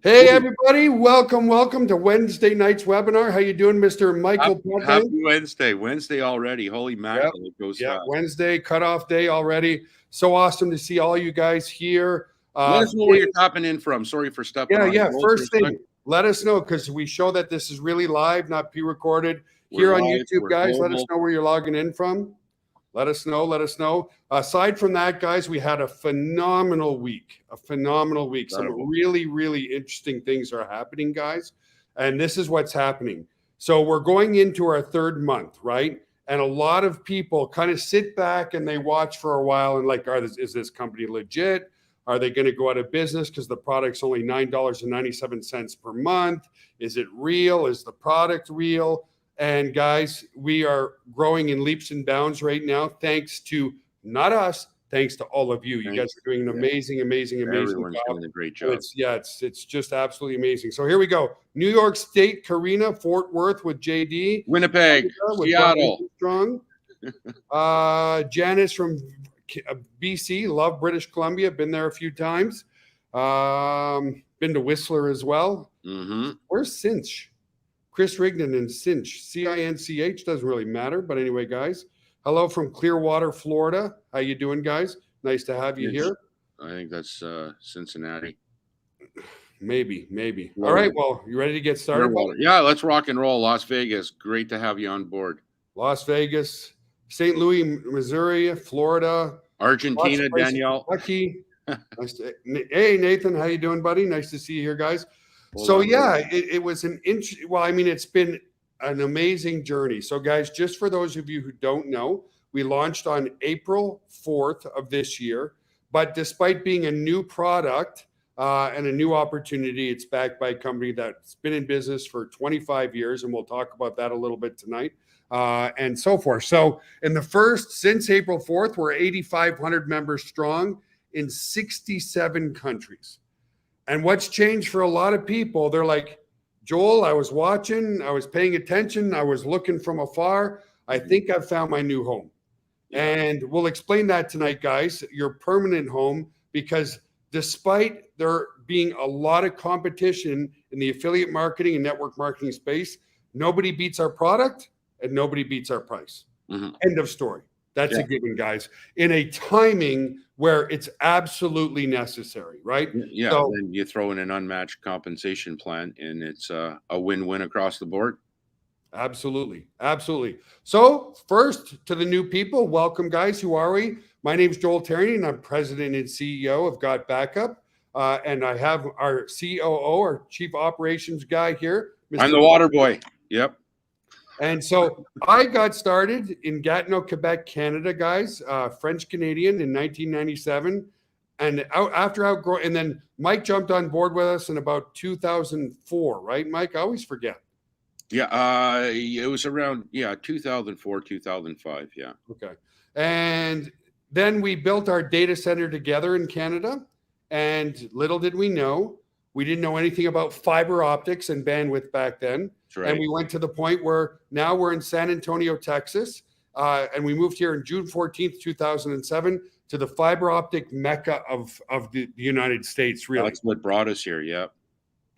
Hey everybody, welcome to Wednesday night's webinar. How you doing, Mr. Michael Powerline? Happy Wednesday already. Holy mackerel, it goes fast. Wednesday, cutoff day already. So awesome to see all you guys here. Let us know where you're tapping in from. Sorry for stepping on. First thing, let us know, because we show that this is really live, not pre-recorded. Here on YouTube, guys, let us know where you're logging in from. Let us know. Aside from that, guys, we had a phenomenal week. Some really, really interesting things are happening, guys. And this is what's happening. So we're going into our third month, right? And a lot of people kind of sit back and they watch for a while and like, is this company legit? Are they going to go out of business because the product's only $9.97 per month? Is it real? Is the product real? And guys, we are growing in leaps and bounds right now, thanks to not us, thanks to all of you. You guys are doing an amazing Everyone's job. doing a great job. It's just absolutely amazing. So here we go. New York State, Karina, Fort Worth with JD, Winnipeg, Seattle, strong. Janice from BC, love British Columbia, been there a few times. Been to Whistler as well. Where's Cinch? Chris Rigdon and Cinch, C-I-N-C-H, doesn't really matter. But anyway, guys, hello from Clearwater, Florida. How you doing, guys? Nice to have you here. I think that's Cincinnati. Maybe. All right, well, you ready to get started? Yeah, let's rock and roll. Las Vegas, great to have you on board. Las Vegas, St. Louis, Missouri, Florida. Argentina, Danielle. Kentucky. Hey, Nathan, how you doing, buddy? Nice to see you here, guys. So yeah, it was it's been an amazing journey. So guys, just for those of you who don't know, we launched on April 4th of this year, but despite being a new product and a new opportunity, it's backed by a company that's been in business for 25 years, and we'll talk about that a little bit tonight, and so forth. So since April 4th, we're 8,500 members strong in 67 countries. And what's changed for a lot of people, they're like, Joel, I was watching, I was paying attention, I was looking from afar. I think I've found my new home. And we'll explain that tonight, guys, your permanent home, because despite there being a lot of competition in the affiliate marketing and network marketing space, nobody beats our product and nobody beats our price. End of story. That's a given, guys, in a timing where it's absolutely necessary, right? Yeah, so, then you throw in an unmatched compensation plan and it's a win-win across the board. Absolutely. So first, to the new people, welcome, guys. Who are we? My name is Joel Terry, and I'm president and CEO of GotBackup. And I have our COO, our chief operations guy here. I'm the water boy. Yep. And so I got started in Gatineau, Quebec, Canada, guys, French Canadian in 1997. And and then Mike jumped on board with us in about 2004, right, Mike? I always forget. Yeah, it was around 2004, 2005. Yeah. Okay. And then we built our data center together in Canada. And little did we know, we didn't know anything about fiber optics and bandwidth back then. Right. And we went to the point where now we're in San Antonio, Texas. And we moved here on June 14th, 2007 to the fiber optic mecca of the United States, really. That's what brought us here, yeah.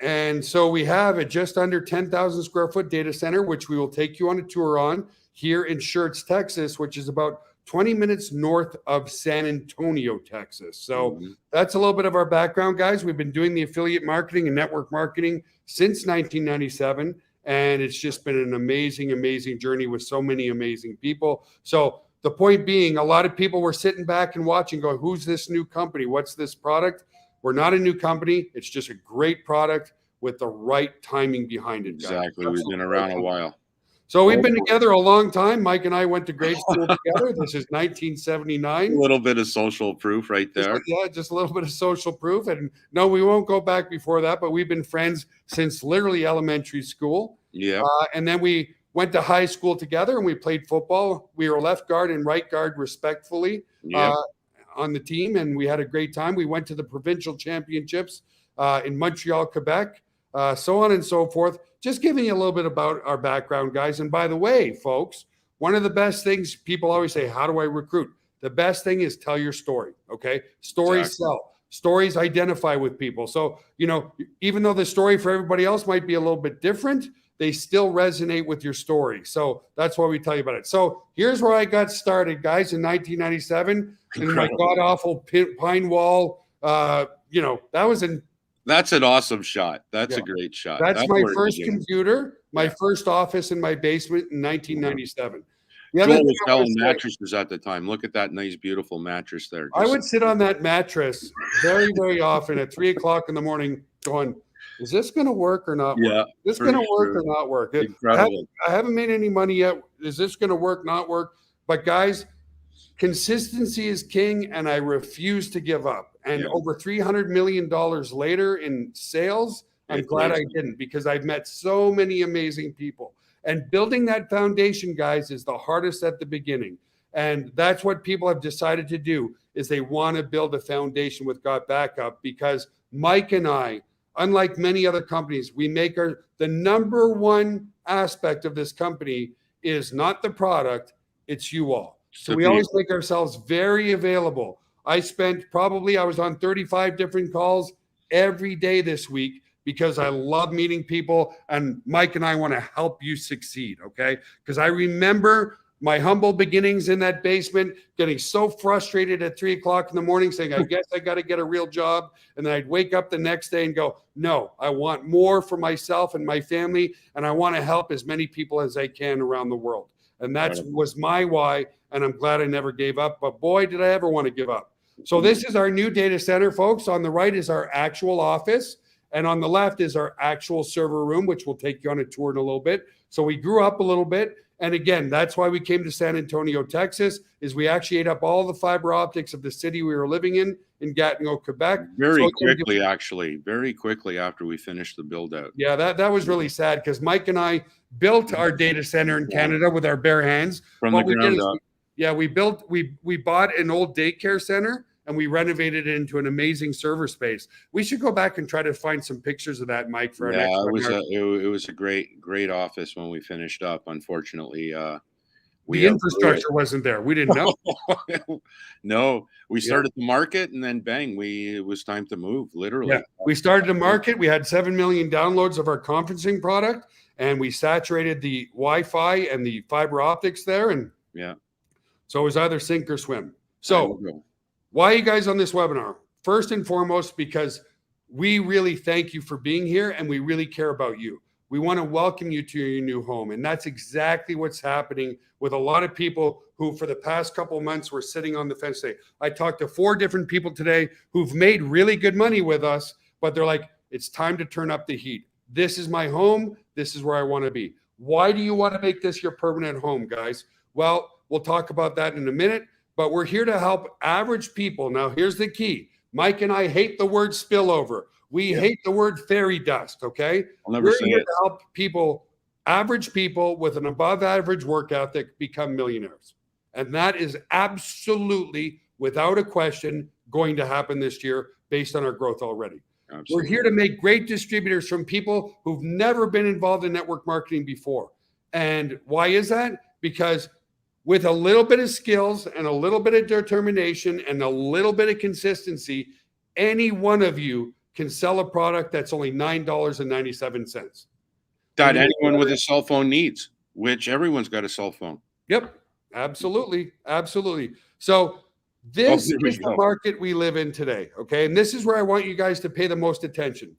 And so we have a just under 10,000 square foot data center, which we will take you on a tour on here in Schertz, Texas, which is about 20 minutes north of San Antonio, Texas. So that's a little bit of our background, guys. We've been doing the affiliate marketing and network marketing since 1997. And it's just been an amazing journey with so many amazing people. So the point being, a lot of people were sitting back and watching, going, who's this new company? What's this product? We're not a new company. It's just a great product with the right timing behind it, guys. Exactly. We've been around a while. So we've been together a long time. Mike and I went to grade school together. This is 1979. A little bit of social proof right there. Just a little bit of social proof. And no, we won't go back before that, but we've been friends since literally elementary school. Yeah. And then we went to high school together and we played football. We were left guard and right guard respectfully on the team. And we had a great time. We went to the provincial championships in Montreal, Quebec, so on and so forth. Just giving you a little bit about our background, guys. And by the way, folks, one of the best things people always say, how do I recruit? The best thing is tell your story, okay? Stories sell. Stories identify with people. So, you know, even though the story for everybody else might be a little bit different, they still resonate with your story. So that's why we tell you about it. So here's where I got started, guys, in 1997 in my god-awful pine wall. You know, that's an awesome shot. That's a great shot. That's my first computer, my first office in my basement in 1997. Joel was selling mattresses at the time. Look at that nice, beautiful mattress there. I would sit on that mattress very, very often at 3 o'clock in the morning going, is this going to work or not work? Yeah, is this going to work or not work? Incredible. I haven't made any money yet. Is this going to work, not work? But guys, consistency is king, and I refuse to give up. And over $300 million later in sales, I'm glad I didn't, because I've met so many amazing people. And building that foundation, guys, is the hardest at the beginning. And that's what people have decided to do, is they want to build a foundation with GotBackup, because Mike and I, unlike many other companies, we make the number one aspect of this company is not the product, it's you all. So we always make ourselves very available. I was on 35 different calls every day this week, because I love meeting people, and Mike and I want to help you succeed, okay? Because I remember my humble beginnings in that basement, getting so frustrated at 3 o'clock in the morning saying, I guess I got to get a real job. And then I'd wake up the next day and go, no, I want more for myself and my family, and I want to help as many people as I can around the world. And that was my why, and I'm glad I never gave up. But boy, did I ever want to give up. So this is our new data center, folks. On the right is our actual office, and on the left is our actual server room, which we'll take you on a tour in a little bit. So we grew up a little bit. And again, that's why we came to San Antonio, Texas, is we actually ate up all the fiber optics of the city we were living in Gatineau, Quebec. Very quickly after we finished the build out. Yeah, that was really sad, because Mike and I built our data center in Canada with our bare hands. From the ground up. We bought an old daycare center, and we renovated it into an amazing server space. We should go back and try to find some pictures of that, Mike, for our next webinar. It was a great office when we finished up. Unfortunately, the infrastructure wasn't there. We didn't know. No, we started to market, and then bang, it was time to move, literally. Yeah. We started to market. We had 7 million downloads of our conferencing product, and we saturated the Wi-Fi and the fiber optics there. And so it was either sink or swim. So why are you guys on this webinar? First and foremost, because we really thank you for being here, and we really care about you. We want to welcome you to your new home. And that's exactly what's happening with a lot of people who, for the past couple of months, were sitting on the fence today. I talked to 4 different people today who've made really good money with us, but they're like, it's time to turn up the heat. This is my home. This is where I want to be. Why do you want to make this your permanent home, guys? Well, we'll talk about that in a minute. But we're here to help average people. Now, here's the key. Mike and I hate the word spillover. We hate the word fairy dust, okay? We're here to help people, average people with an above average work ethic, become millionaires. And that is absolutely, without a question, going to happen this year based on our growth already. Absolutely. We're here to make great distributors from people who've never been involved in network marketing before. And why is that? Because with a little bit of skills and a little bit of determination and a little bit of consistency, any one of you can sell a product that's only $9.97. That anyone with a cell phone needs, which everyone's got a cell phone. Yep, absolutely, absolutely. So this is the market we live in today, okay? And this is where I want you guys to pay the most attention.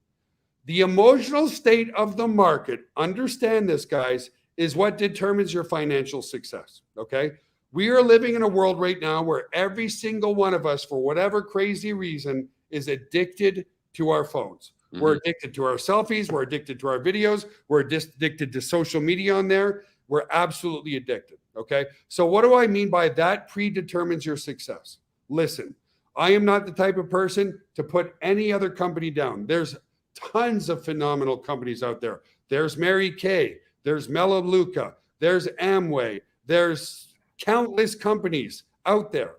The emotional state of the market, understand this, guys, is what determines your financial success, okay? We are living in a world right now where every single one of us, for whatever crazy reason, is addicted to our phones. Mm-hmm. We're addicted to our selfies. We're addicted to our videos. We're addicted to social media on there. We're absolutely addicted, okay? So what do I mean by that predetermines your success? Listen, I am not the type of person to put any other company down. There's tons of phenomenal companies out there. There's Mary Kay. There's Melaleuca, there's Amway, there's countless companies out there.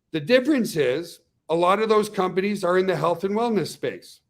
The difference is a lot of those companies are in the health and wellness space.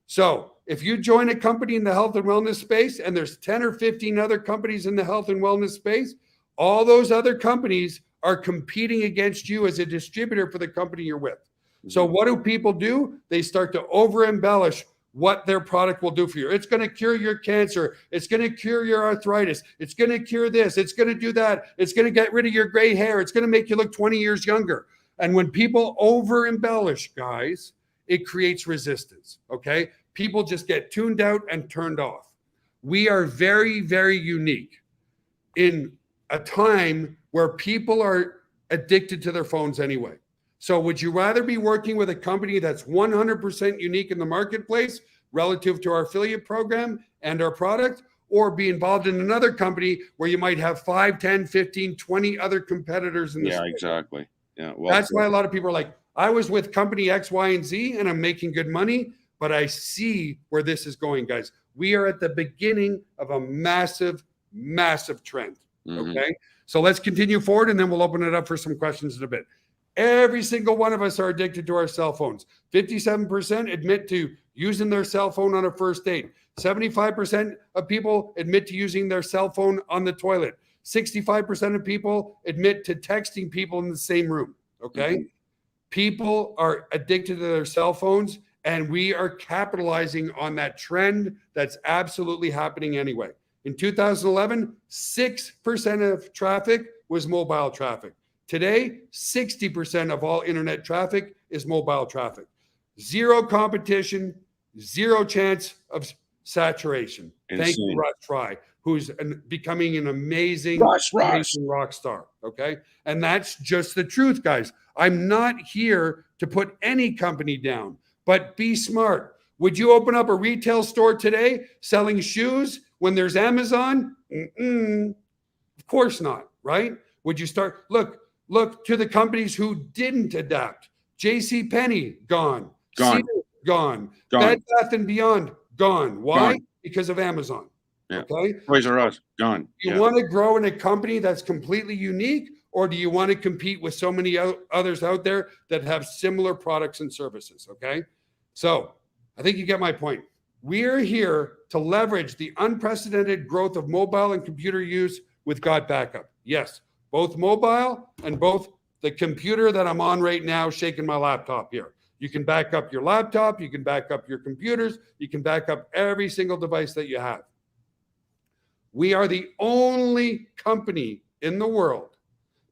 So if you join a company in the health and wellness space and there's 10 or 15 other companies in the health and wellness space, all those other companies are competing against you as a distributor for the company you're with. So what do people do? They start to over embellish what their product will do for you. It's going to cure your cancer. It's going to cure your arthritis. It's going to cure this. It's going to do that. It's going to get rid of your gray hair. It's going to make you look 20 years younger. And when people over embellish, guys, it creates resistance. Okay. People just get tuned out and turned off. We are very, very unique in a time where people are addicted to their phones anyway. So would you rather be working with a company that's 100% unique in the marketplace relative to our affiliate program and our product, or be involved in another company where you might have 5, 10, 15, 20 other competitors in the space? Exactly. Yeah. Well, that's why a lot of people are like, I was with company X, Y, and Z, and I'm making good money, but I see where this is going, guys. We are at the beginning of a massive, massive trend. Okay. So let's continue forward, and then we'll open it up for some questions in a bit. Every single one of us are addicted to our cell phones. 57% admit to using their cell phone on a first date. 75% of people admit to using their cell phone on the toilet. 65% of people admit to texting people in the same room. Okay. People are addicted to their cell phones, and we are capitalizing on that trend that's absolutely happening anyway. In 2011, 6% of traffic was mobile traffic. Today, 60% of all internet traffic is mobile traffic. Zero competition, zero chance of saturation. Insane. Thank you, Russ Fry, who's becoming an amazing rock star. Okay. And that's just the truth, guys. I'm not here to put any company down, but be smart. Would you open up a retail store today selling shoes when there's Amazon? Of course not, right? Would you start? Look to the companies who didn't adapt. JCPenney, gone. Gone. Sears, gone. Bed Bath & Beyond, gone. Why? Gone. Because of Amazon. Yeah. Okay. Toys R Us, gone. Do you want to grow in a company that's completely unique, or do you want to compete with so many others out there that have similar products and services? Okay. So I think you get my point. We're here to leverage the unprecedented growth of mobile and computer use with GotBackup. Yes, both mobile and both the computer that I'm on right now, shaking my laptop here. You can back up your laptop, you can back up your computers, you can back up every single device that you have. We are the only company in the world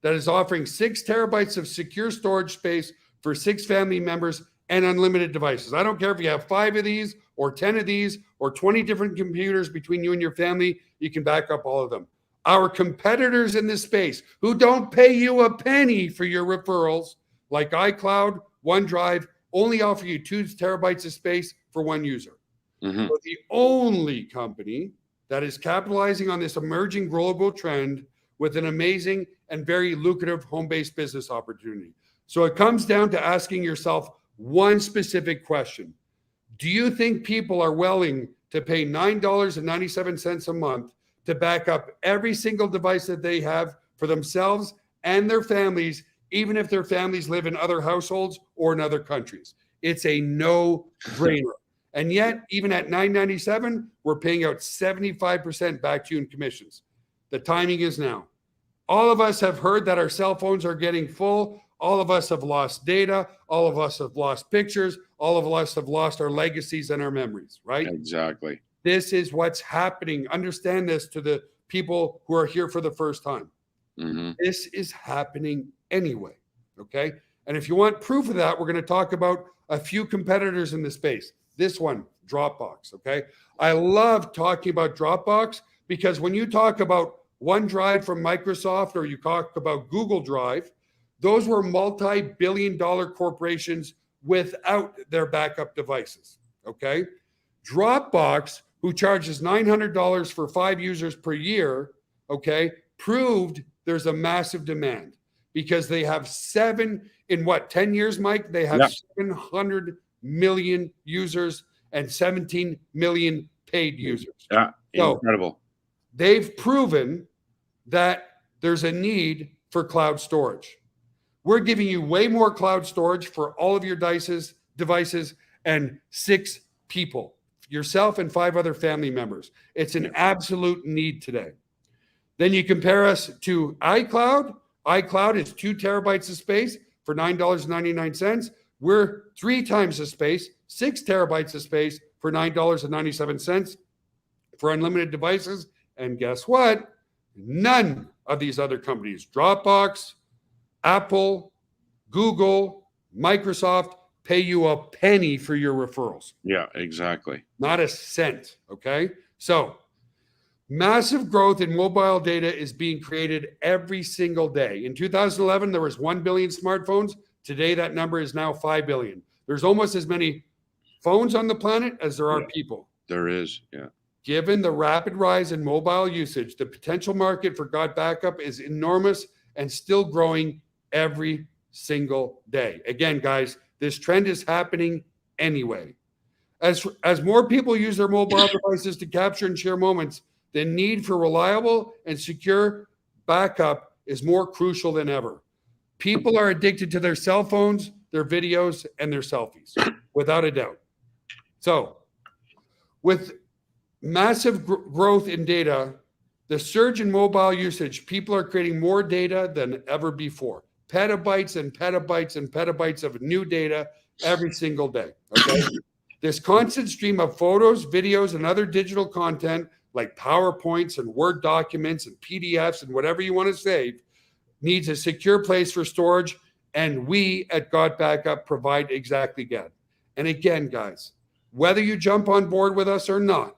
that is offering 6 terabytes of secure storage space for 6 family members and unlimited devices. I don't care if you have 5 of these or 10 of these or 20 different computers between you and your family, you can back up all of them. Our competitors in this space who don't pay you a penny for your referrals, like iCloud, OneDrive, only offer you 2 terabytes of space for 1 user. We're the only company that is capitalizing on this emerging global trend with an amazing and very lucrative home-based business opportunity. So it comes down to asking yourself one specific question. Do you think people are willing to pay $9.97 a month to back up every single device that they have for themselves and their families, even if their families live in other households or in other countries? It's a no-brainer. And yet, even at $9.97, we're paying out 75% back to you in commissions. The timing is now. All of us have heard that our cell phones are getting full. All of us have lost data. All of us have lost pictures. All of us have lost our legacies and our memories, right? Exactly. This is what's happening. Understand this to the people who are here for the first time. This is happening anyway, okay? And if you want proof of that, we're going to talk about a few competitors in the space. This one, DropBox, okay? I love talking about DropBox because when you talk about OneDrive from Microsoft or you talk about Google Drive, those were multi-billion-dollar corporations without their backup devices, okay? DropBox, who charges $900 for 5 users per year, okay, proved there's a massive demand because they have 10 years, Mike? They have 700 million users and 17 million paid users. Yeah, incredible. So they've proven that there's a need for cloud storage. We're giving you way more cloud storage for all of your devices and 6 people, yourself and 5 other family members. It's an absolute need today. Then you compare us to iCloud. iCloud is 2 terabytes of space for $9.99. We're 3 times the space, 6 terabytes of space for $9.97 for unlimited devices. And guess what? None of these other companies, DropBox, Apple, Google, Microsoft, pay you a penny for your referrals. Yeah, exactly. Not a cent. Okay. So massive growth in mobile data is being created every single day. In 2011, there was 1 billion smartphones. Today, that number is now 5 billion. There's almost as many phones on the planet as there are people. There is. Yeah. Given the rapid rise in mobile usage, the potential market for GotBackup is enormous and still growing every single day. Again, guys, this trend is happening anyway. As more people use their mobile devices to capture and share moments, the need for reliable and secure backup is more crucial than ever. People are addicted to their cell phones, their videos, and their selfies, without a doubt. So, with massive growth in data, the surge in mobile usage, people are creating more data than ever before. Petabytes and petabytes and petabytes of new data every single day. Okay? This constant stream of photos, videos, and other digital content like PowerPoints and Word documents and PDFs and whatever you want to save needs a secure place for storage, and we at GotBackup provide exactly that. And again, guys, whether you jump on board with us or not,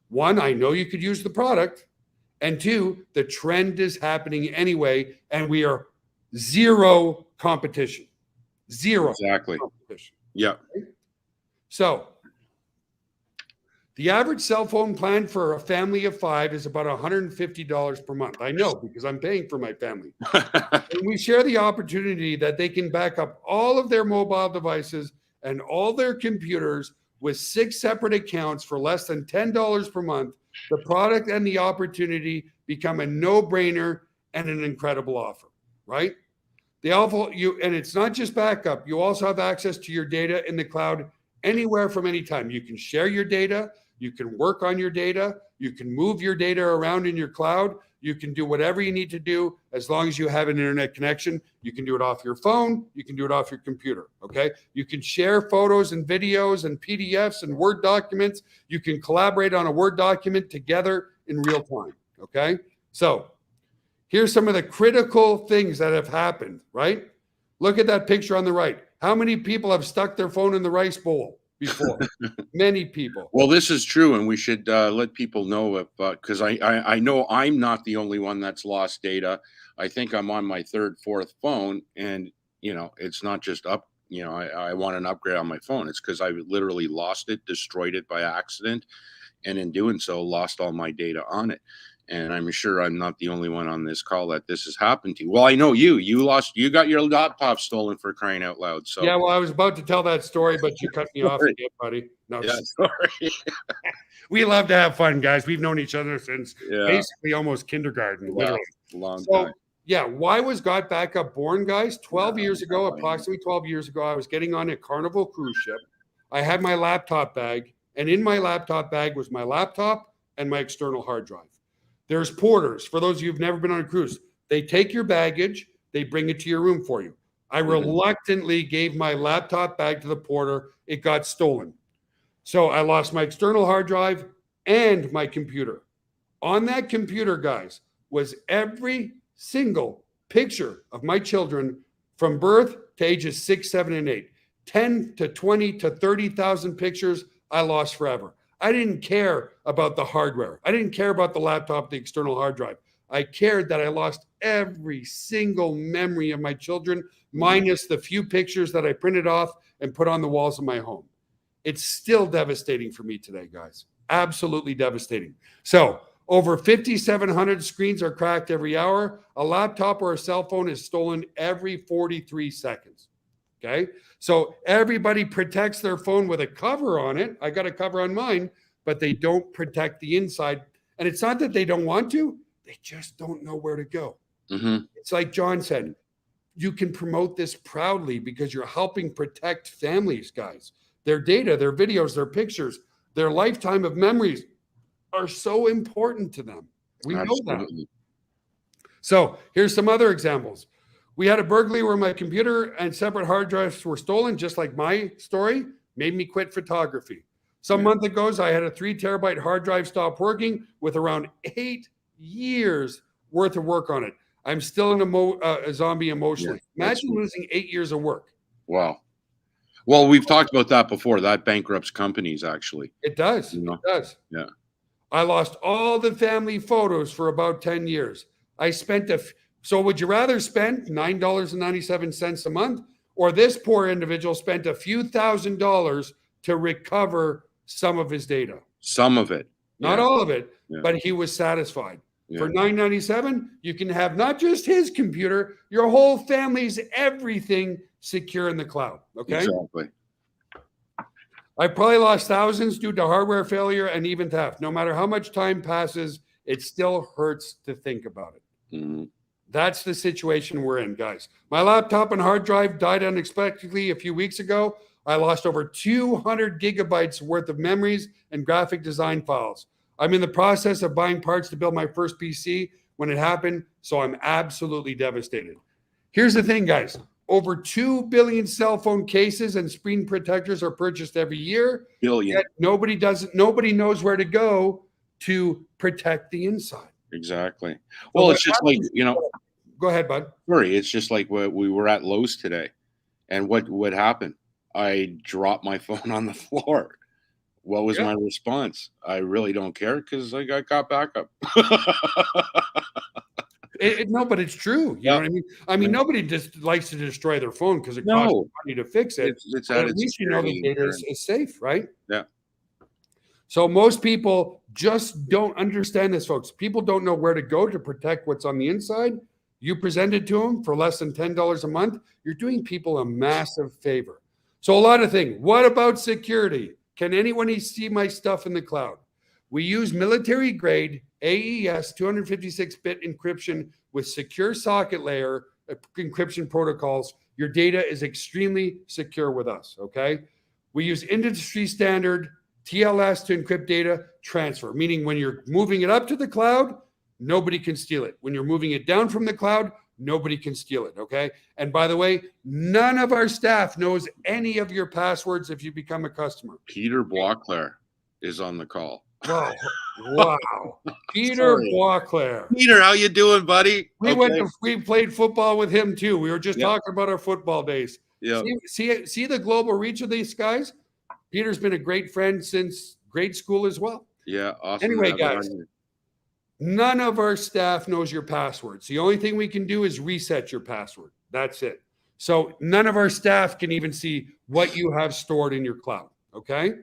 1, I know you could use the product, and 2, the trend is happening anyway, and we are zero competition. Zero competition. Yeah. Okay? So the average cell phone plan for a family of 5 is about $150 per month. I know because I'm paying for my family. And we share the opportunity that they can back up all of their mobile devices and all their computers with 6 separate accounts for less than $10 per month. The product and the opportunity become a no-brainer and an incredible offer, right? And it's not just backup. You also have access to your data in the cloud anywhere from anytime. You can share your data. You can work on your data. You can move your data around in your cloud. You can do whatever you need to do as long as you have an internet connection. You can do it off your phone. You can do it off your computer. Okay. You can share photos and videos and PDFs and Word documents. You can collaborate on a Word document together in real time. Okay. So here's some of the critical things that have happened, right? Look at that picture on the right. How many people have stuck their phone in the rice bowl before? Many people. Well, this is true, and we should let people know if because I know I'm not the only one that's lost data. I think I'm on my 3rd, 4th phone, and it's not just up. I want an upgrade on my phone. It's because I literally lost it, destroyed it by accident, and in doing so, lost all my data on it. And I'm sure I'm not the only one on this call that this has happened to. Well, I know you got your laptop stolen, for crying out loud. So yeah, well, I was about to tell that story, but you cut me off again, buddy. No, yeah, sorry. We love to have fun, guys. We've known each other since basically almost kindergarten, literally. Long time. Yeah, why was GotBackup born, guys? 12 years ago, approximately 12 years ago, I was getting on a Carnival cruise ship. I had my laptop bag, and in my laptop bag was my laptop and my external hard drive. There's porters. For those of you who've never been on a cruise, they take your baggage, they bring it to your room for you. I reluctantly gave my laptop bag to the porter. It got stolen. So I lost my external hard drive and my computer. On that computer, guys, was every single picture of my children from birth to ages 6, 7, and 8. 10 to 20 to 30,000 pictures I lost forever. I didn't care about the hardware. I didn't care about the laptop, the external hard drive. I cared that I lost every single memory of my children, minus the few pictures that I printed off and put on the walls of my home. It's still devastating for me today, guys. Absolutely devastating. So over 5,700 screens are cracked every hour. A laptop or a cell phone is stolen every 43 seconds. Okay. So everybody protects their phone with a cover on it. I got a cover on mine, but they don't protect the inside. And it's not that they don't want to, they just don't know where to go. It's like John said, you can promote this proudly because you're helping protect families, guys. Their data, their videos, their pictures, their lifetime of memories are so important to them. We know that. So here's some other examples. We had a burglary where my computer and separate hard drives were stolen, just like my story, made me quit photography. Some month ago, I had a 3 terabyte hard drive stop working with around 8 years worth of work on it. I'm still in a zombie emotionally. Imagine losing 8 years of work. Wow. Well, we've talked about that before. That bankrupts companies, actually. It does. You know? It does. Yeah. I lost all the family photos for about 10 years. I spent so would you rather spend $9.97 a month, or this poor individual spent a few $1,000s to recover some of his data? Some of it. Not all of it, but he was satisfied. For $9.97, you can have not just his computer, your whole family's everything secure in the cloud. Okay. Exactly. I probably lost thousands due to hardware failure and even theft. No matter how much time passes, it still hurts to think about it. Mm-hmm. That's the situation we're in, guys. My laptop and hard drive died unexpectedly a few weeks ago. I lost over 200 gigabytes worth of memories and graphic design files. I'm in the process of buying parts to build my first PC when it happened, so I'm absolutely devastated. Here's the thing, guys. Over 2 billion cell phone cases and screen protectors are purchased every year. Billion. Yet nobody knows where to go to protect the inside. Exactly. Well, so it's just like, go ahead, bud. Sorry, it's just like we were at Lowe's today. And what happened? I dropped my phone on the floor. What was my response? I really don't care because I got GotBackup. No, but it's true. You know what I mean? I mean, nobody just likes to destroy their phone because it costs money to fix it. It's at least you know the data is safe, right? Yeah. So most people just don't understand this, folks. People don't know where to go to protect what's on the inside. You present it to them for less than $10 a month. You're doing people a massive favor. So a lot of things. What about security? Can anyone see my stuff in the cloud? We use military grade AES 256-bit encryption with secure socket layer encryption protocols. Your data is extremely secure with us, okay? We use industry standard TLS to encrypt data transfer, meaning when you're moving it up to the cloud, nobody can steal it. When you're moving it down from the cloud, nobody can steal it, okay? And by the way, none of our staff knows any of your passwords if you become a customer. Peter Boisclair is on the call. Oh, wow. Peter Boisclair. Peter, how you doing, buddy? We played football with him too. We were just talking about our football days. Yeah. See the global reach of these guys? Peter's been a great friend since grade school as well. Yeah, awesome. Anyway, guys, none of our staff knows your passwords. The only thing we can do is reset your password. That's it. So none of our staff can even see what you have stored in your cloud, okay?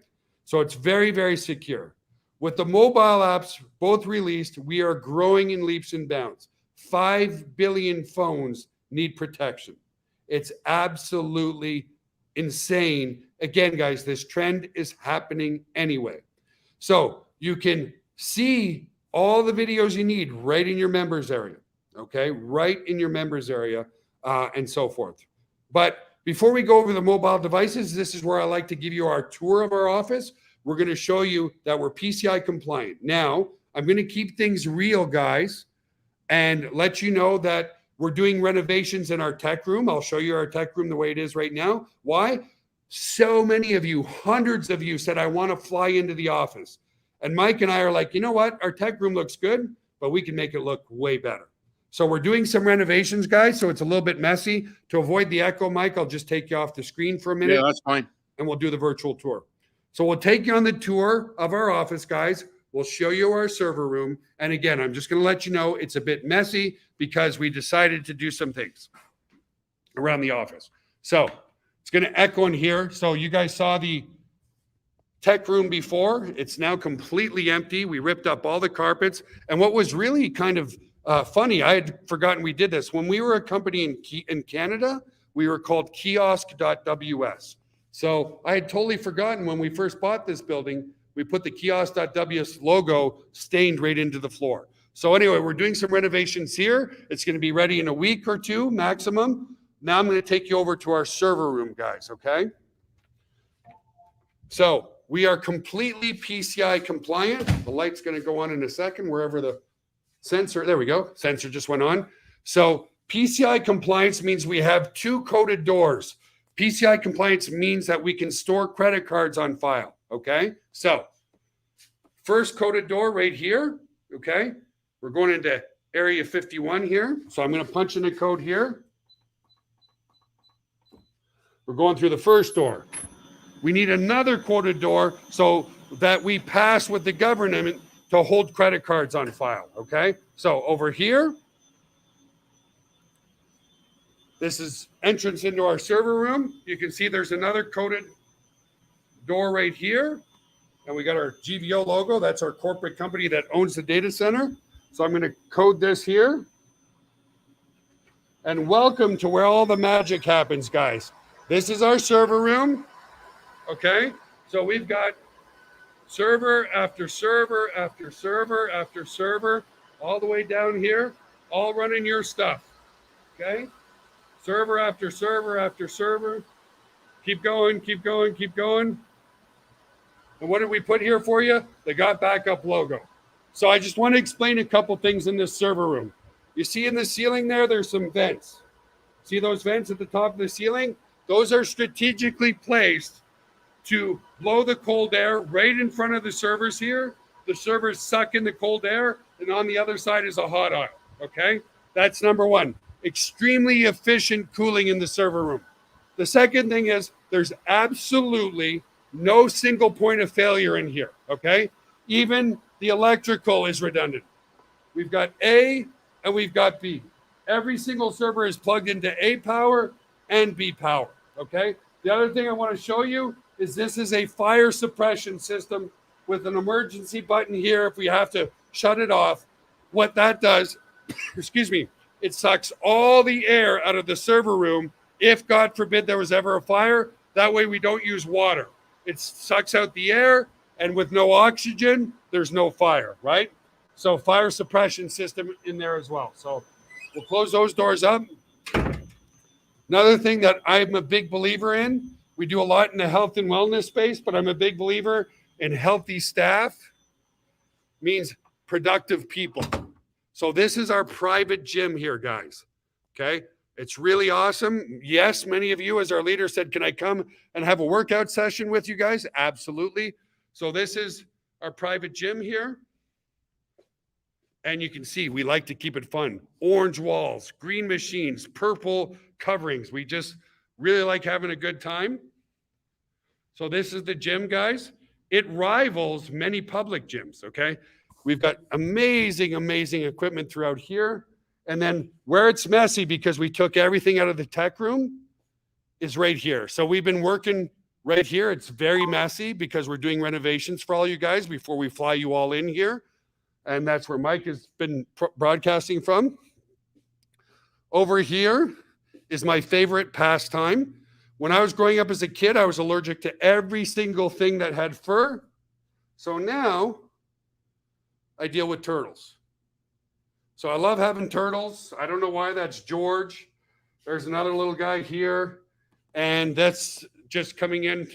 So it's very, very secure. With the mobile apps both released, we are growing in leaps and bounds. 5 billion phones need protection. It's absolutely insane. Again, guys, this trend is happening anyway. So you can see all the videos you need right in your members area, okay? Right in your members area and so forth. But before we go over the mobile devices, this is where I like to give you our tour of our office. We're going to show you that we're PCI compliant. Now, I'm going to keep things real, guys, and let you know that we're doing renovations in our tech room. I'll show you our tech room the way it is right now. Why? So many of you, hundreds of you said, I want to fly into the office. And Mike and I are like, you know what? Our tech room looks good, but we can make it look way better. So we're doing some renovations, guys, so it's a little bit messy. To avoid the echo, Mike, I'll just take you off the screen for a minute. Yeah, that's fine. And we'll do the virtual tour. So we'll take you on the tour of our office, guys. We'll show you our server room. And again, I'm just going to let you know it's a bit messy because we decided to do some things around the office. So it's going to echo in here. So you guys saw the tech room before. It's now completely empty. We ripped up all the carpets. And what was really kind of funny, I had forgotten we did this. When we were a company in Canada, we were called kiosk.ws. So I had totally forgotten when we first bought this building, we put the kiosk.ws logo stained right into the floor. So anyway, we're doing some renovations here. It's going to be ready in a week or two maximum. Now I'm going to take you over to our server room, guys, okay? So we are completely PCI compliant. The light's going to go on in a second, wherever the sensor, there we go. Sensor just went on. So PCI compliance means we have 2 coded doors. PCI compliance means that we can store credit cards on file, okay? So first coded door right here, okay? We're going into area 51 here. So I'm going to punch in a code here. We're going through the first door. We need another coded door so that we pass with the government to hold credit cards on file, okay? So over here, this is entrance into our server room. You can see there's another coded door right here. And we got our GVO logo. That's our corporate company that owns the data center. So I'm going to code this here. And welcome to where all the magic happens, guys. This is our server room. Okay. So we've got server after server after server after server, all the way down here, all running your stuff. Okay. Server after server after server. Keep going, keep going, keep going. And what did we put here for you? The GotBackup logo. So I just want to explain a couple things in this server room. You see in the ceiling there, there's some vents. See those vents at the top of the ceiling? Those are strategically placed to blow the cold air right in front of the servers here. The servers suck in the cold air, and on the other side is a hot aisle, okay? That's number one. Extremely efficient cooling in the server room. The second thing is there's absolutely no single point of failure in here, okay? Even the electrical is redundant. We've got A and we've got B. Every single server is plugged into A power and B power, okay? The other thing I want to show you is this is a fire suppression system with an emergency button here if we have to shut it off. What that does, excuse me, it sucks all the air out of the server room if, God forbid, there was ever a fire. That way we don't use water. It sucks out the air, and with no oxygen, there's no fire, right? So fire suppression system in there as well. So we'll close those doors up. Another thing that I'm a big believer in, we do a lot in the health and wellness space, but I'm a big believer in healthy staff means productive people. So this is our private gym here, guys, okay? It's really awesome. Yes, many of you, as our leader said, can I come and have a workout session with you guys? Absolutely. So this is our private gym here. And you can see we like to keep it fun. Orange walls, green machines, purple coverings. We just really like having a good time. So this is the gym, guys. It rivals many public gyms, okay? We've got amazing, amazing equipment throughout here. And then where it's messy because we took everything out of the tech room is right here. So we've been working right here. It's very messy because we're doing renovations for all you guys before we fly you all in here. And that's where Mike has been broadcasting from. Over here is my favorite pastime. When I was growing up as a kid, I was allergic to every single thing that had fur. So now I deal with turtles. So I love having turtles. I don't know why. That's George. There's another little guy here. And that's just coming in.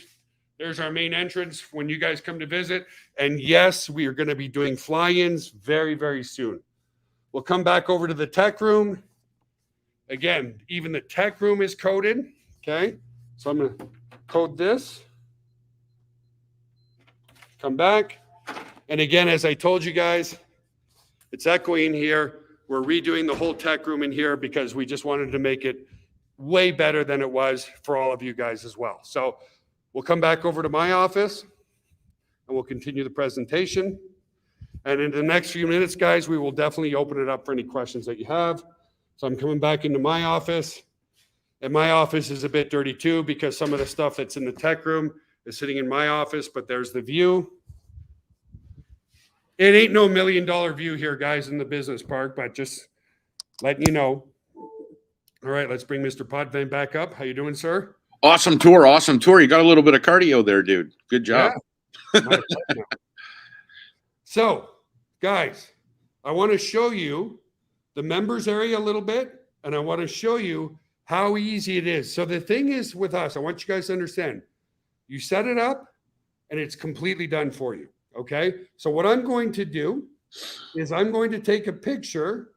There's our main entrance when you guys come to visit. And yes, we are going to be doing fly-ins very, very soon. We'll come back over to the tech room. Again, even the tech room is coded. Okay. So I'm going to code this. Come back. And again, as I told you guys, it's echoing here. We're redoing the whole tech room in here because we just wanted to make it way better than it was for all of you guys as well. So we'll come back over to my office and we'll continue the presentation. And in the next few minutes, guys, we will definitely open it up for any questions that you have. So I'm coming back into my office. And my office is a bit dirty too because some of the stuff that's in the tech room is sitting in my office, but there's the view. It ain't no $1 million view here, guys, in the business park, but just letting you know. All right, let's bring Mr. Potvin back up. How you doing, sir? Awesome tour. Awesome tour. You got a little bit of cardio there, dude. Good job. Yeah. So, guys, I want to show you the members area a little bit, and I want to show you how easy it is. So the thing is with us, I want you guys to understand, you set it up, and it's completely done for you. Okay, so what I'm going to do is I'm going to take a picture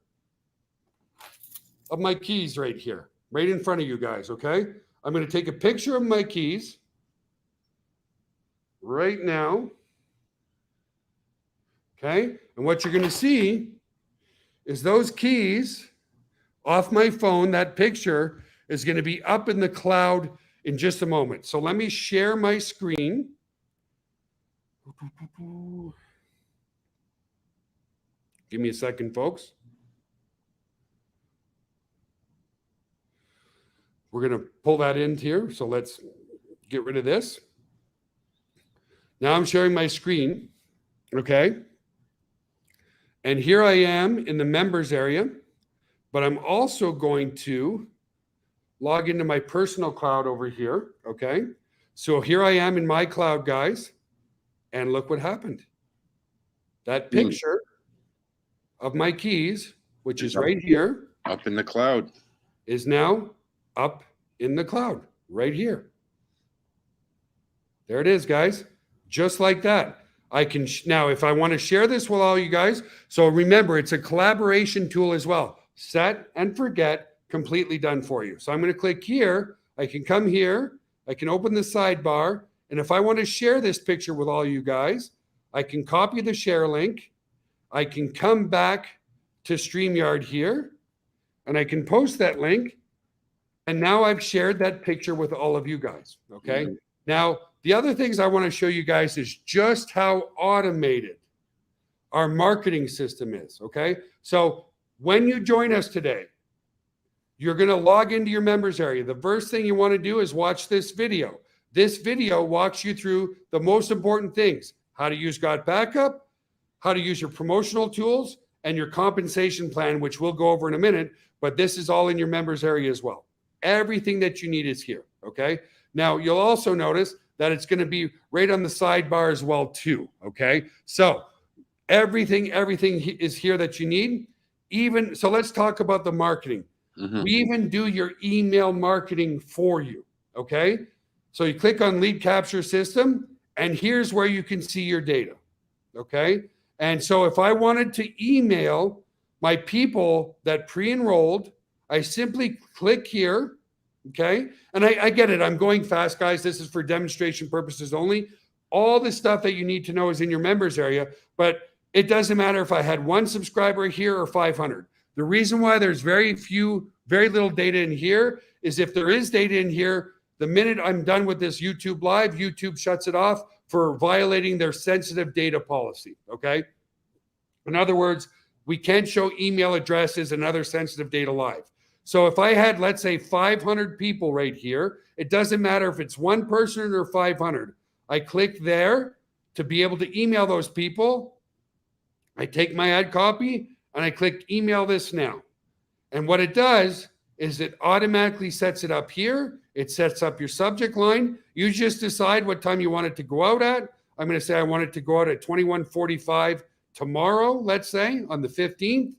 of my keys right here, right in front of you guys, okay? I'm going to take a picture of my keys right now, okay? And what you're going to see is those keys off my phone. That picture is going to be up in the cloud in just a moment. So let me share my screen. Give me a second, folks. We're going to pull that in here. So let's get rid of this. Now I'm sharing my screen, okay? And here I am in the members area, but I'm also going to log into my personal cloud over here, okay? So here I am in my cloud, guys, and look what happened. That picture of my keys, which is right here, up in the cloud, is now up in the cloud right here. There it is, guys. Just like that. I can now, if I want to share this with all you guys, so remember, it's a collaboration tool as well. Set and forget, completely done for you. So I'm going to click here. I can come here. I can open the sidebar. And if I want to share this picture with all you guys, I can copy the share link. I can come back to StreamYard here, and I can post that link. And now I've shared that picture with all of you guys, okay? Now, the other things I want to show you guys is just how automated our marketing system is, okay? So when you join us today, you're going to log into your members area. The first thing you want to do is watch this video. This video walks you through the most important things: how to use GotBackup, how to use your promotional tools, and your compensation plan, which we'll go over in a minute, but this is all in your members area as well. Everything that you need is here, okay? Now, you'll also notice that it's going to be right on the sidebar as well, too, okay? So everything is here that you need. So let's talk about the marketing. We even do your email marketing for you, okay? So you click on lead capture system, and here's where you can see your data, okay? And so if I wanted to email my people that pre-enrolled, I simply click here, okay? And I get it. I'm going fast, guys. This is for demonstration purposes only. All the stuff that you need to know is in your members area, but it doesn't matter if I had 1 subscriber here or 500. The reason why there's very little data in here is if there is data in here, the minute I'm done with this YouTube live, YouTube shuts it off for violating their sensitive data policy, okay? In other words, we can't show email addresses and other sensitive data live. So if I had, let's say, 500 people right here, it doesn't matter if it's 1 person or 500. I click there to be able to email those people. I take my ad copy and I click email this now. And what it does is it automatically sets it up here. It sets up your subject line. You just decide what time you want it to go out at. I'm going to say I want it to go out at 21:45 tomorrow, let's say, on the 15th.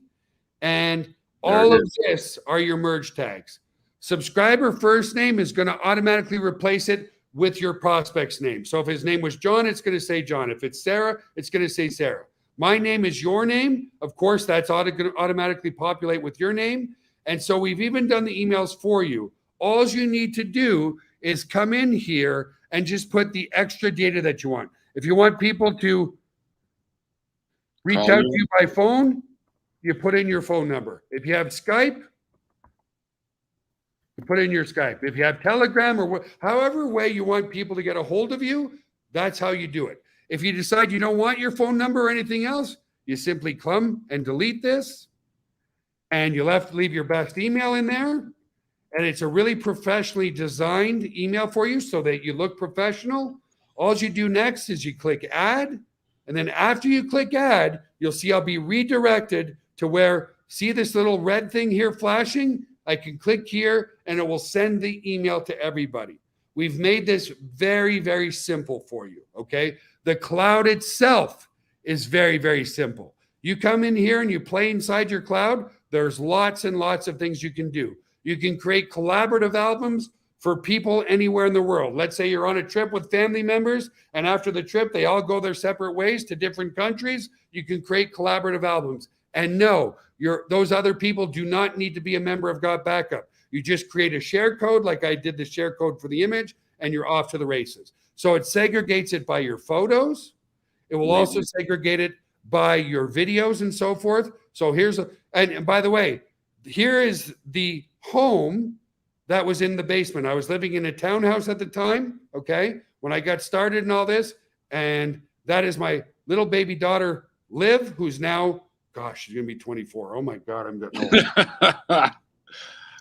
And all of this are your merge tags. Subscriber first name is going to automatically replace it with your prospect's name. So if his name was John, it's going to say John. If it's Sarah, it's going to say Sarah. My name is your name. Of course, that's going to automatically populate with your name. And so we've even done the emails for you. All you need to do is come in here and just put the extra data that you want. If you want people to reach out to you by phone, you put in your phone number. If you have Skype, you put in your Skype. If you have Telegram or however way you want people to get a hold of you, that's how you do it. If you decide you don't want your phone number or anything else, you simply come and delete this, and you'll have to leave your best email in there. And it's a really professionally designed email for you so that you look professional. All you do next is you click add. And then after you click add, you'll see I'll be redirected to where, see this little red thing here flashing? I can click here and it will send the email to everybody. We've made this very, very simple for you, okay? The cloud itself is very, very simple. You come in here and you play inside your cloud, there's lots and lots of things you can do. You can create collaborative albums for people anywhere in the world. Let's say you're on a trip with family members, and after the trip, they all go their separate ways to different countries. You can create collaborative albums. And no, those other people do not need to be a member of GotBackup. You just create a share code like I did the share code for the image, and you're off to the races. So it segregates it by your photos. It will also segregate it by your videos and so forth. So and by the way, here is the home that was in the basement. I was living in a townhouse at the time, okay, when I got started and all this. And that is my little baby daughter, Liv, who's now, gosh, she's going to be 24. Oh my God, I'm getting old.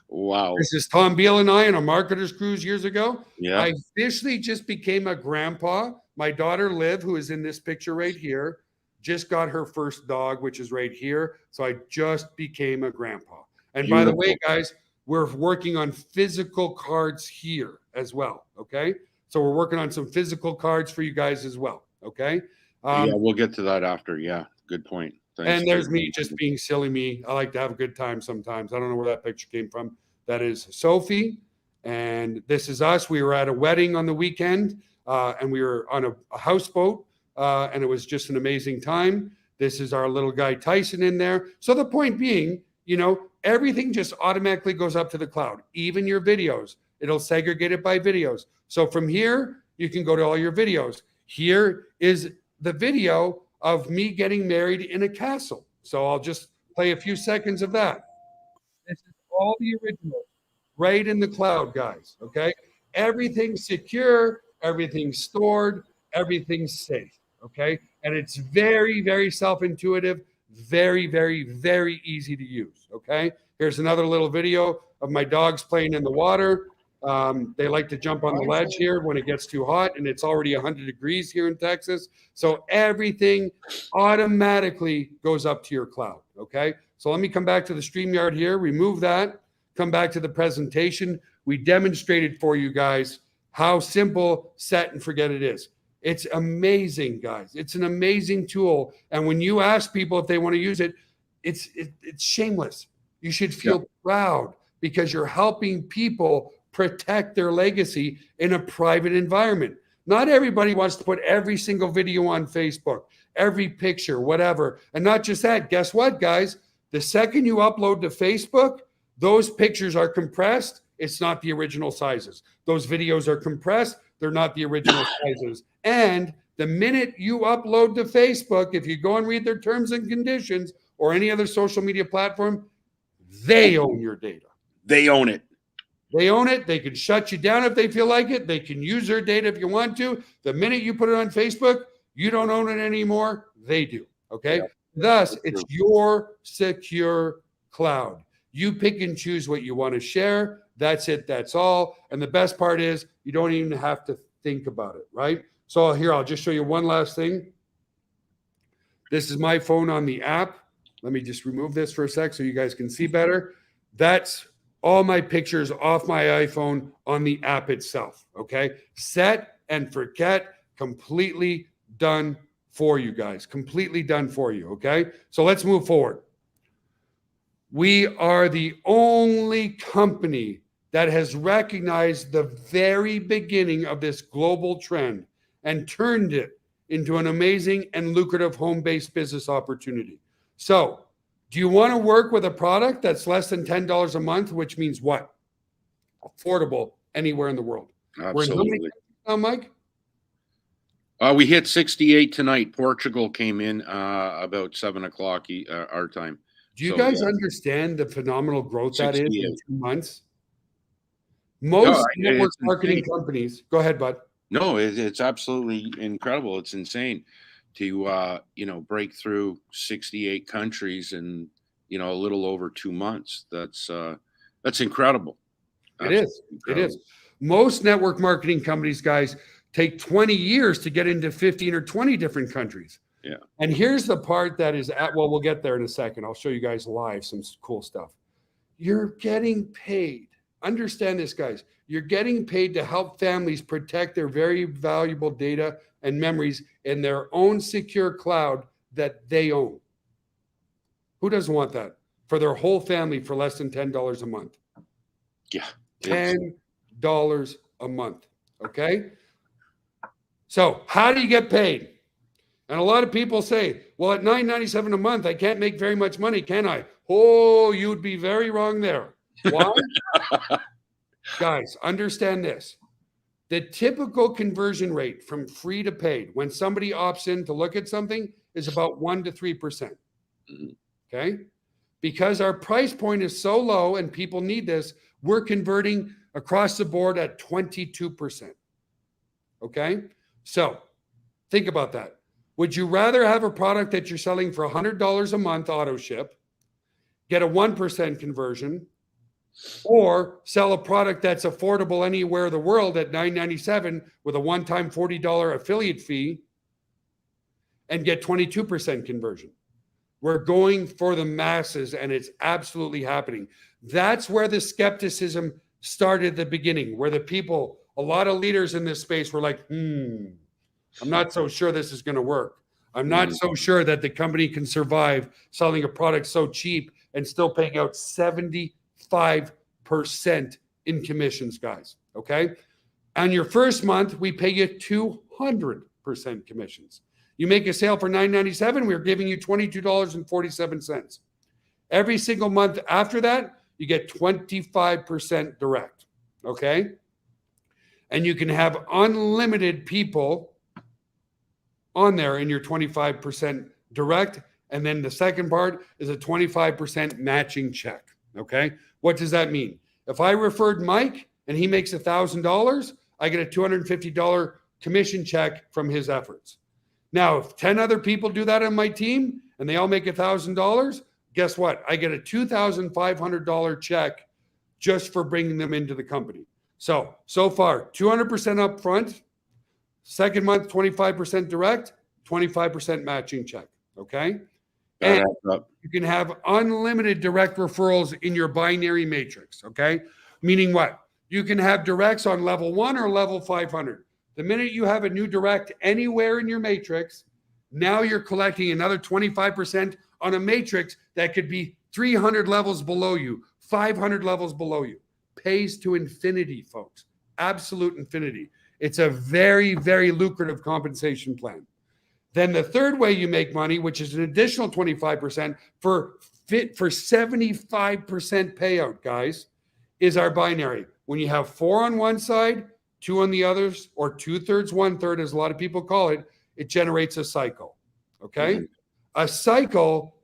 Wow. This is Tom Beal and I on a marketer's cruise years ago. Yeah. I officially just became a grandpa. My daughter, Liv, who is in this picture right here, just got her first dog, which is right here. So I just became a grandpa. And by the way, guys, we're working on physical cards here as well. Okay. So we're working on some physical cards for you guys as well. Okay. Yeah, we'll get to that after. Yeah. Good point. Thanks. And there's me just being silly me. I like to have a good time sometimes. I don't know where that picture came from. That is Sophie. And this is us. We were at a wedding on the weekend, and we were on a houseboat, and it was just an amazing time. This is our little guy Tyson in there. So the point being, everything just automatically goes up to the cloud, even your videos. It'll segregate it by videos. So from here, you can go to all your videos. Here is the video of me getting married in a castle. So I'll just play a few seconds of that. This is all the originals right in the cloud, guys. Okay. Everything's secure, everything's stored, everything's safe. Okay. And it's very, very self-intuitive, very, very, very easy to use. Okay. Here's another little video of my dogs playing in the water. They like to jump on the ledge here when it gets too hot, and it's already 100 degrees here in Texas. So everything automatically goes up to your cloud. Okay. So let me come back to the StreamYard here, remove that, come back to the presentation. We demonstrated for you guys how simple set and forget it is. It's amazing, guys. It's an amazing tool. And when you ask people if they want to use it, it's shameless. You should feel proud because you're helping people protect their legacy in a private environment. Not everybody wants to put every single video on Facebook, every picture, whatever. And not just that, guess what, guys? The second you upload to Facebook, those pictures are compressed. It's not the original sizes. Those videos are compressed. They're not the original sizes. And the minute you upload to Facebook, if you go and read their terms and conditions or any other social media platform, they own your data. They own it. They own it. They can shut you down if they feel like it. They can use their data if you want to. The minute you put it on Facebook, you don't own it anymore. They do. Okay. Yep. Thus, it's your secure cloud. You pick and choose what you want to share. That's it. That's all. And the best part is you don't even have to think about it. Right. So here, I'll just show you one last thing. This is my phone on the app. Let me just remove this for a sec so you guys can see better. That's all my pictures off my iPhone on the app itself. Okay. Set and forget, completely done for you guys. Completely done for you. Okay. So let's move forward. We are the only company that has recognized the very beginning of this global trend and turned it into an amazing and lucrative home-based business opportunity. So, do you want to work with a product that's less than $10 a month, which means what? Affordable anywhere in the world. Absolutely. Now, Mike? We hit 68 tonight. Portugal came in about 7 o'clock our time. Do you guys understand the phenomenal growth that is in 2 months? Most network marketing companies, go ahead, bud. No, it's absolutely incredible. It's insane to break through 68 countries in a little over 2 months. That's incredible. It is. It is. Most network marketing companies, guys, take 20 years to get into 15 or 20 different countries. Yeah. And here's the part that is we'll get there in a second. I'll show you guys live some cool stuff. You're getting paid. Understand this, guys. You're getting paid to help families protect their very valuable data and memories in their own secure cloud that they own. Who doesn't want that for their whole family for less than $10 a month? Yeah. $10 a month. Okay. So how do you get paid? And a lot of people say, well, at $9.97 a month, I can't make very much money, can I? Oh, you'd be very wrong there. Why? Guys, understand this. The typical conversion rate from free to paid when somebody opts in to look at something is about 1% to 3%. Okay? Because our price point is so low and people need this, we're converting across the board at 22%. Okay? So think about that. Would you rather have a product that you're selling for $100 a month auto ship, get a 1% conversion, or sell a product that's affordable anywhere in the world at $9.97 with a one-time $40 affiliate fee and get 22% conversion? We're going for the masses, and it's absolutely happening. That's where the skepticism started at the beginning, where the people, a lot of leaders in this space were like, I'm not so sure this is going to work. I'm not so sure that the company can survive selling a product so cheap and still paying out 75% in commissions, guys. Okay. On your first month, we pay you 200% commissions. You make a sale for $9.97, we're giving you $22.47. Every single month after that, you get 25% direct. Okay. And you can have unlimited people on there in your 25% direct. And then the second part is a 25% matching check. Okay. What does that mean? If I referred Mike and he makes $1,000, I get a $250 commission check from his efforts. Now, if 10 other people do that on my team and they all make $1,000, guess what? I get a $2,500 check just for bringing them into the company. So far, 200% up front, second month, 25% direct, 25% matching check. Okay. And you can have unlimited direct referrals in your binary matrix. Okay. Meaning what? You can have directs on level 1 or level 500. The minute you have a new direct anywhere in your matrix, now you're collecting another 25% on a matrix that could be 300 levels below you, 500 levels below you. Pays to infinity, folks. Absolute infinity. It's a very, very lucrative compensation plan. Then the third way you make money, which is an additional 25% for 75% payout, guys, is our binary. When you have 4 on one side, 2 on the others, or 2/3, 1/3, as a lot of people call it, it generates a cycle. Okay. A cycle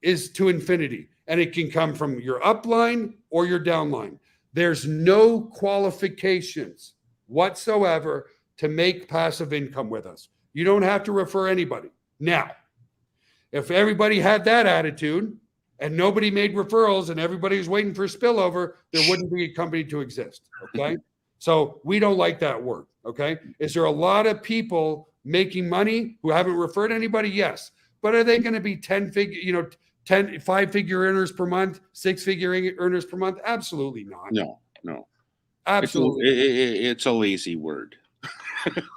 is to infinity, and it can come from your upline or your downline. There's no qualifications whatsoever to make passive income with us. You don't have to refer anybody. Now, if everybody had that attitude and nobody made referrals and everybody was waiting for spillover, there wouldn't be a company to exist. Okay. So we don't like that word. Okay. Is there a lot of people making money who haven't referred anybody? Yes. But are they going to be 5-figure earners per month, 6-figure earners per month? Absolutely not. No. Absolutely. It's a lazy word.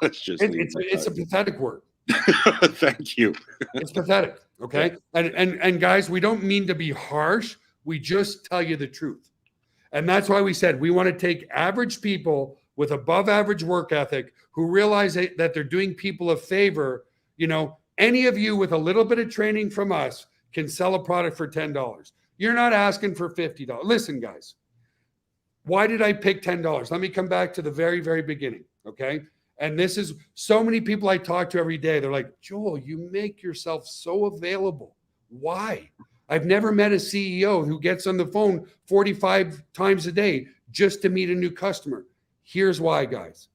Let's just it's a pathetic word. Thank you. It's pathetic. Okay. Yeah. And guys, we don't mean to be harsh. We just tell you the truth. And that's why we said we want to take average people with above average work ethic who realize that they're doing people a favor. Any of you with a little bit of training from us can sell a product for $10. You're not asking for $50. Listen, guys, why did I pick $10? Let me come back to the very, very beginning. Okay. And this is so many people I talk to every day. They're like, Joel, you make yourself so available. Why? I've never met a CEO who gets on the phone 45 times a day just to meet a new customer. Here's why, guys.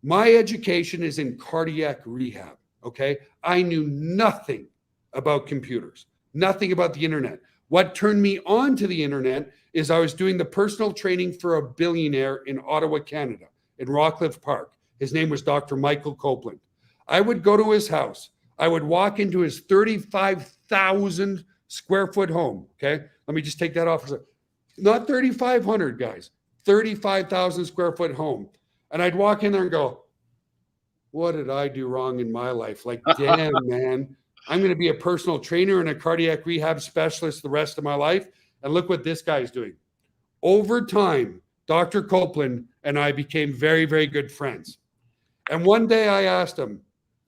My education is in cardiac rehab. Okay. I knew nothing about computers, nothing about the internet. What turned me on to the internet is I was doing the personal training for a billionaire in Ottawa, Canada, in Rockcliffe Park. His name was Dr. Michael Copeland. I would go to his house. I would walk into his 35,000 square foot home. Okay. Let me just take that off. Not 3,500, guys, 35,000 square foot home. And I'd walk in there and go, what did I do wrong in my life? Like, damn, man, I'm going to be a personal trainer and a cardiac rehab specialist the rest of my life. And look what this guy's doing. Over time, Dr. Copeland and I became very, very good friends. And one day I asked him,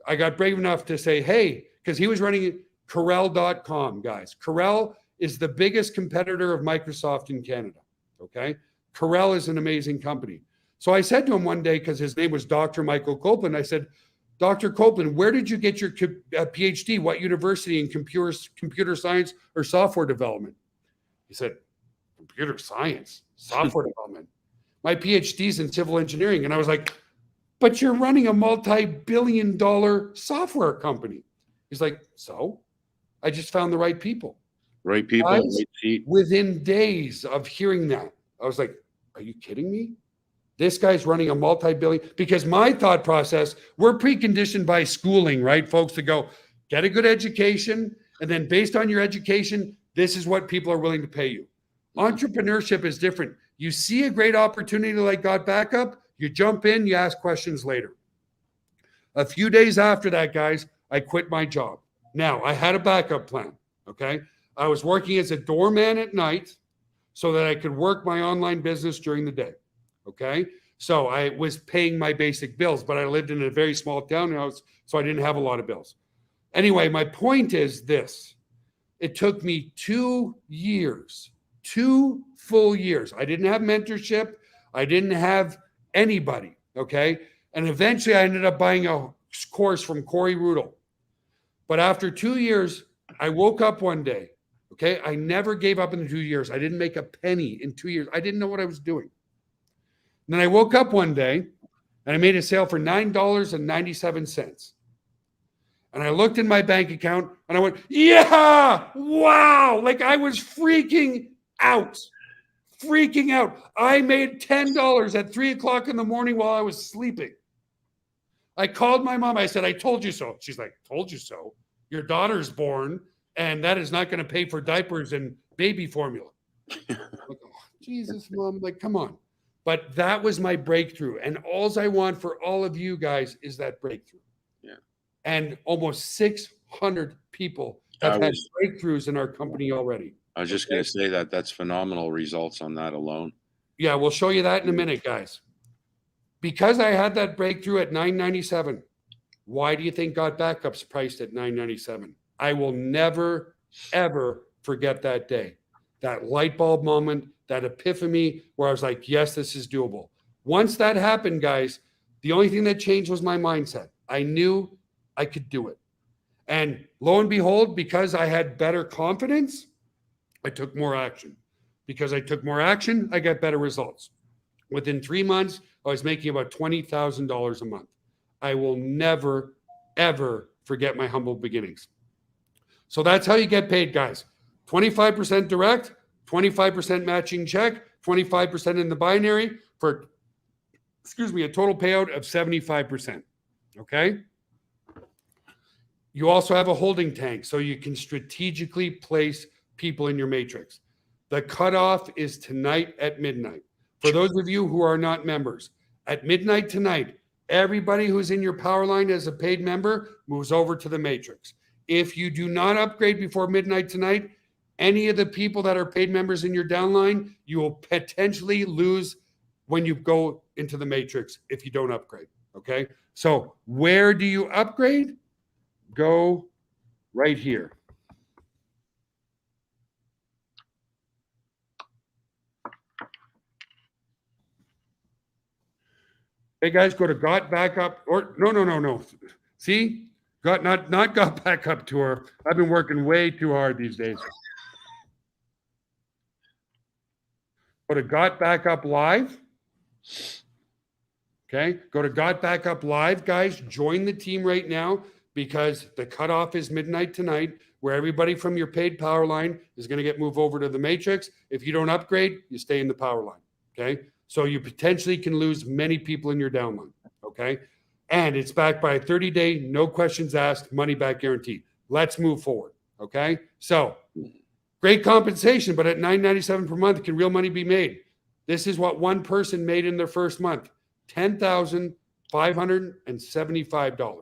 I got brave enough to say, hey, because he was running Corel.com, guys. Corel is the biggest competitor of Microsoft in Canada. Okay. Corel is an amazing company. So I said to him one day, because his name was Dr. Michael Copeland, I said, Dr. Copeland, where did you get your PhD? What university in computer science or software development? He said, computer science, software development. My PhD's in civil engineering. And I was like, but you're running a multi-billion-dollar software company. He's like, so? I just found the right people. Right people, Guys, right seat. within days of hearing that, I was like, are you kidding me? This guy's running a multi-billion, because my thought process, we're preconditioned by schooling, right, folks, to go get a good education. And then based on your education, this is what people are willing to pay you. Entrepreneurship is different. You see a great opportunity like GotBackup, you jump in, you ask questions later. A few days after that, guys, I quit my job. Now, I had a backup plan, okay? I was working as a doorman at night so that I could work my online business during the day, okay? So I was paying my basic bills, but I lived in a very small townhouse, so I didn't have a lot of bills. Anyway, my point is this. It took me 2 years, 2 full years. I didn't have mentorship. I didn't have anybody, okay? And eventually I ended up buying a course from Corey Rudel. But after 2 years, I woke up one day, okay? I never gave up in the 2 years. I didn't make a penny in 2 years. I didn't know what I was doing. And then I woke up one day and I made a sale for $9.97. And I looked in my bank account and I went, yeah, wow. Like I was freaking out. I made $10 at 3 o'clock in the morning while I was sleeping. I called my mom. I said, I told you so. She's like, told you so? Your daughter's born and that is not going to pay for diapers and baby formula. Like, oh, Jesus, Mom, like, come on. But that was my breakthrough. And all I want for all of you guys is that breakthrough. Yeah. And almost 600 people have had breakthroughs in our company already. I was just going to say that's phenomenal results on that alone. Yeah, we'll show you that in a minute, guys. Because I had that breakthrough at $9.97, why do you think GotBackup's priced at $9.97? I will never, ever forget that day. That light bulb moment, that epiphany where I was like, yes, this is doable. Once that happened, guys, the only thing that changed was my mindset. I knew I could do it. And lo and behold, because I had better confidence, I took more action. Because I took more action, I got better results. Within 3 months, I was making about $20,000 a month. I will never, ever forget my humble beginnings. So that's how you get paid, guys. 25% direct, 25% matching check, 25% in the binary for, a total payout of 75%. Okay? You also have a holding tank, so you can strategically place people in your matrix. The cutoff is tonight at midnight. For those of you who are not members, at midnight tonight, everybody who's in your Powerline as a paid member moves over to the matrix. If you do not upgrade before midnight tonight, any of the people that are paid members in your downline, you will potentially lose when you go into the matrix if you don't upgrade, okay? So where do you upgrade? Go right here. Hey guys, go to GotBackup or no. See, not GotBackup tour. I've been working way too hard these days. Go to GotBackup Live. Okay, go to GotBackup Live, guys. Join the team right now because the cutoff is midnight tonight, where everybody from your paid Powerline is going to get moved over to the matrix. If you don't upgrade, you stay in the Powerline. Okay. So you potentially can lose many people in your downline, okay? And it's backed by a 30-day, no questions asked, money back guarantee. Let's move forward, okay? So great compensation, but at $9.97 per month, can real money be made? This is what one person made in their first month, $10,575.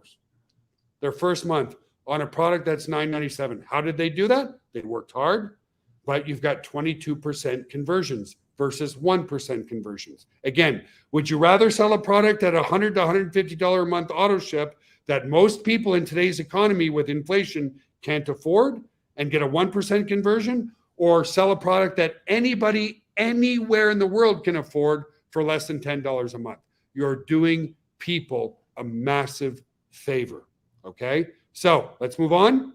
Their first month on a product that's $9.97. How did they do that? They worked hard, but you've got 22% conversions versus 1% conversions. Again, would you rather sell a product at $100 to $150 a month auto ship that most people in today's economy with inflation can't afford and get a 1% conversion, or sell a product that anybody anywhere in the world can afford for less than $10 a month. You're doing people a massive favor. Okay, so let's move on.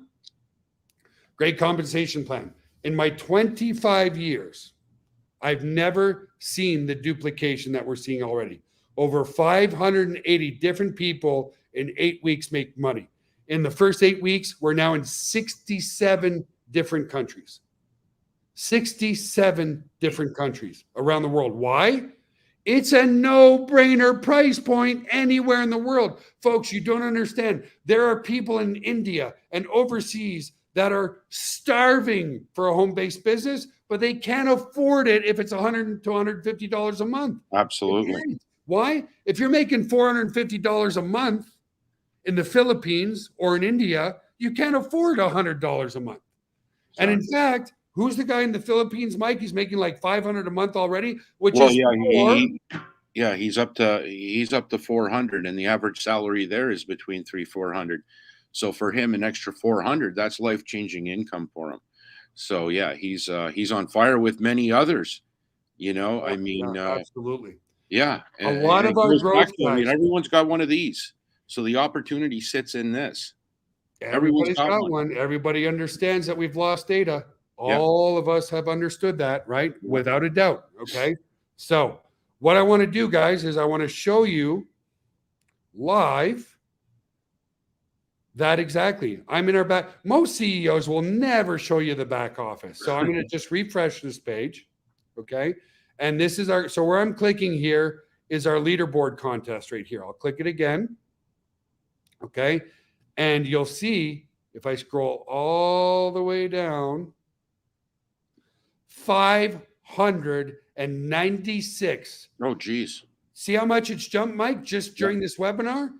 Great compensation plan. In my 25 years, I've never seen the duplication that we're seeing already. Over 580 different people in 8 weeks make money. In the first 8 weeks, we're now in 67 different countries. 67 different countries around the world. Why? It's a no-brainer price point anywhere in the world. Folks, you don't understand. There are people in India and overseas that are starving for a home-based business, but they can't afford it if it's $100 to $150 a month. Absolutely. Why? If you're making $450 a month in the Philippines or in India, you can't afford $100 a month. And in fact, who's the guy in the Philippines, Mike? He's making like $500 a month already, which is he's up to 400, and the average salary there is between 300-400. So for him, an extra 400, that's life-changing income for him. So yeah, he's on fire with many others. I mean, absolutely. Yeah, a lot of our growth guys. I mean, everyone's got one of these, so the opportunity sits in this. Everybody's got one. Everybody understands that we've lost data. All of us have understood that, right? Without a doubt. Okay. So what I want to do, guys, is I want to show you live that exactly. I'm in our back. Most CEOs will never show you the back office. So I'm going to just refresh this page. Okay. And this is so where I'm clicking here is our leaderboard contest right here. I'll click it again. Okay. And you'll see if I scroll all the way down, 596. Oh, geez. See how much it's jumped, Mike, just during this webinar?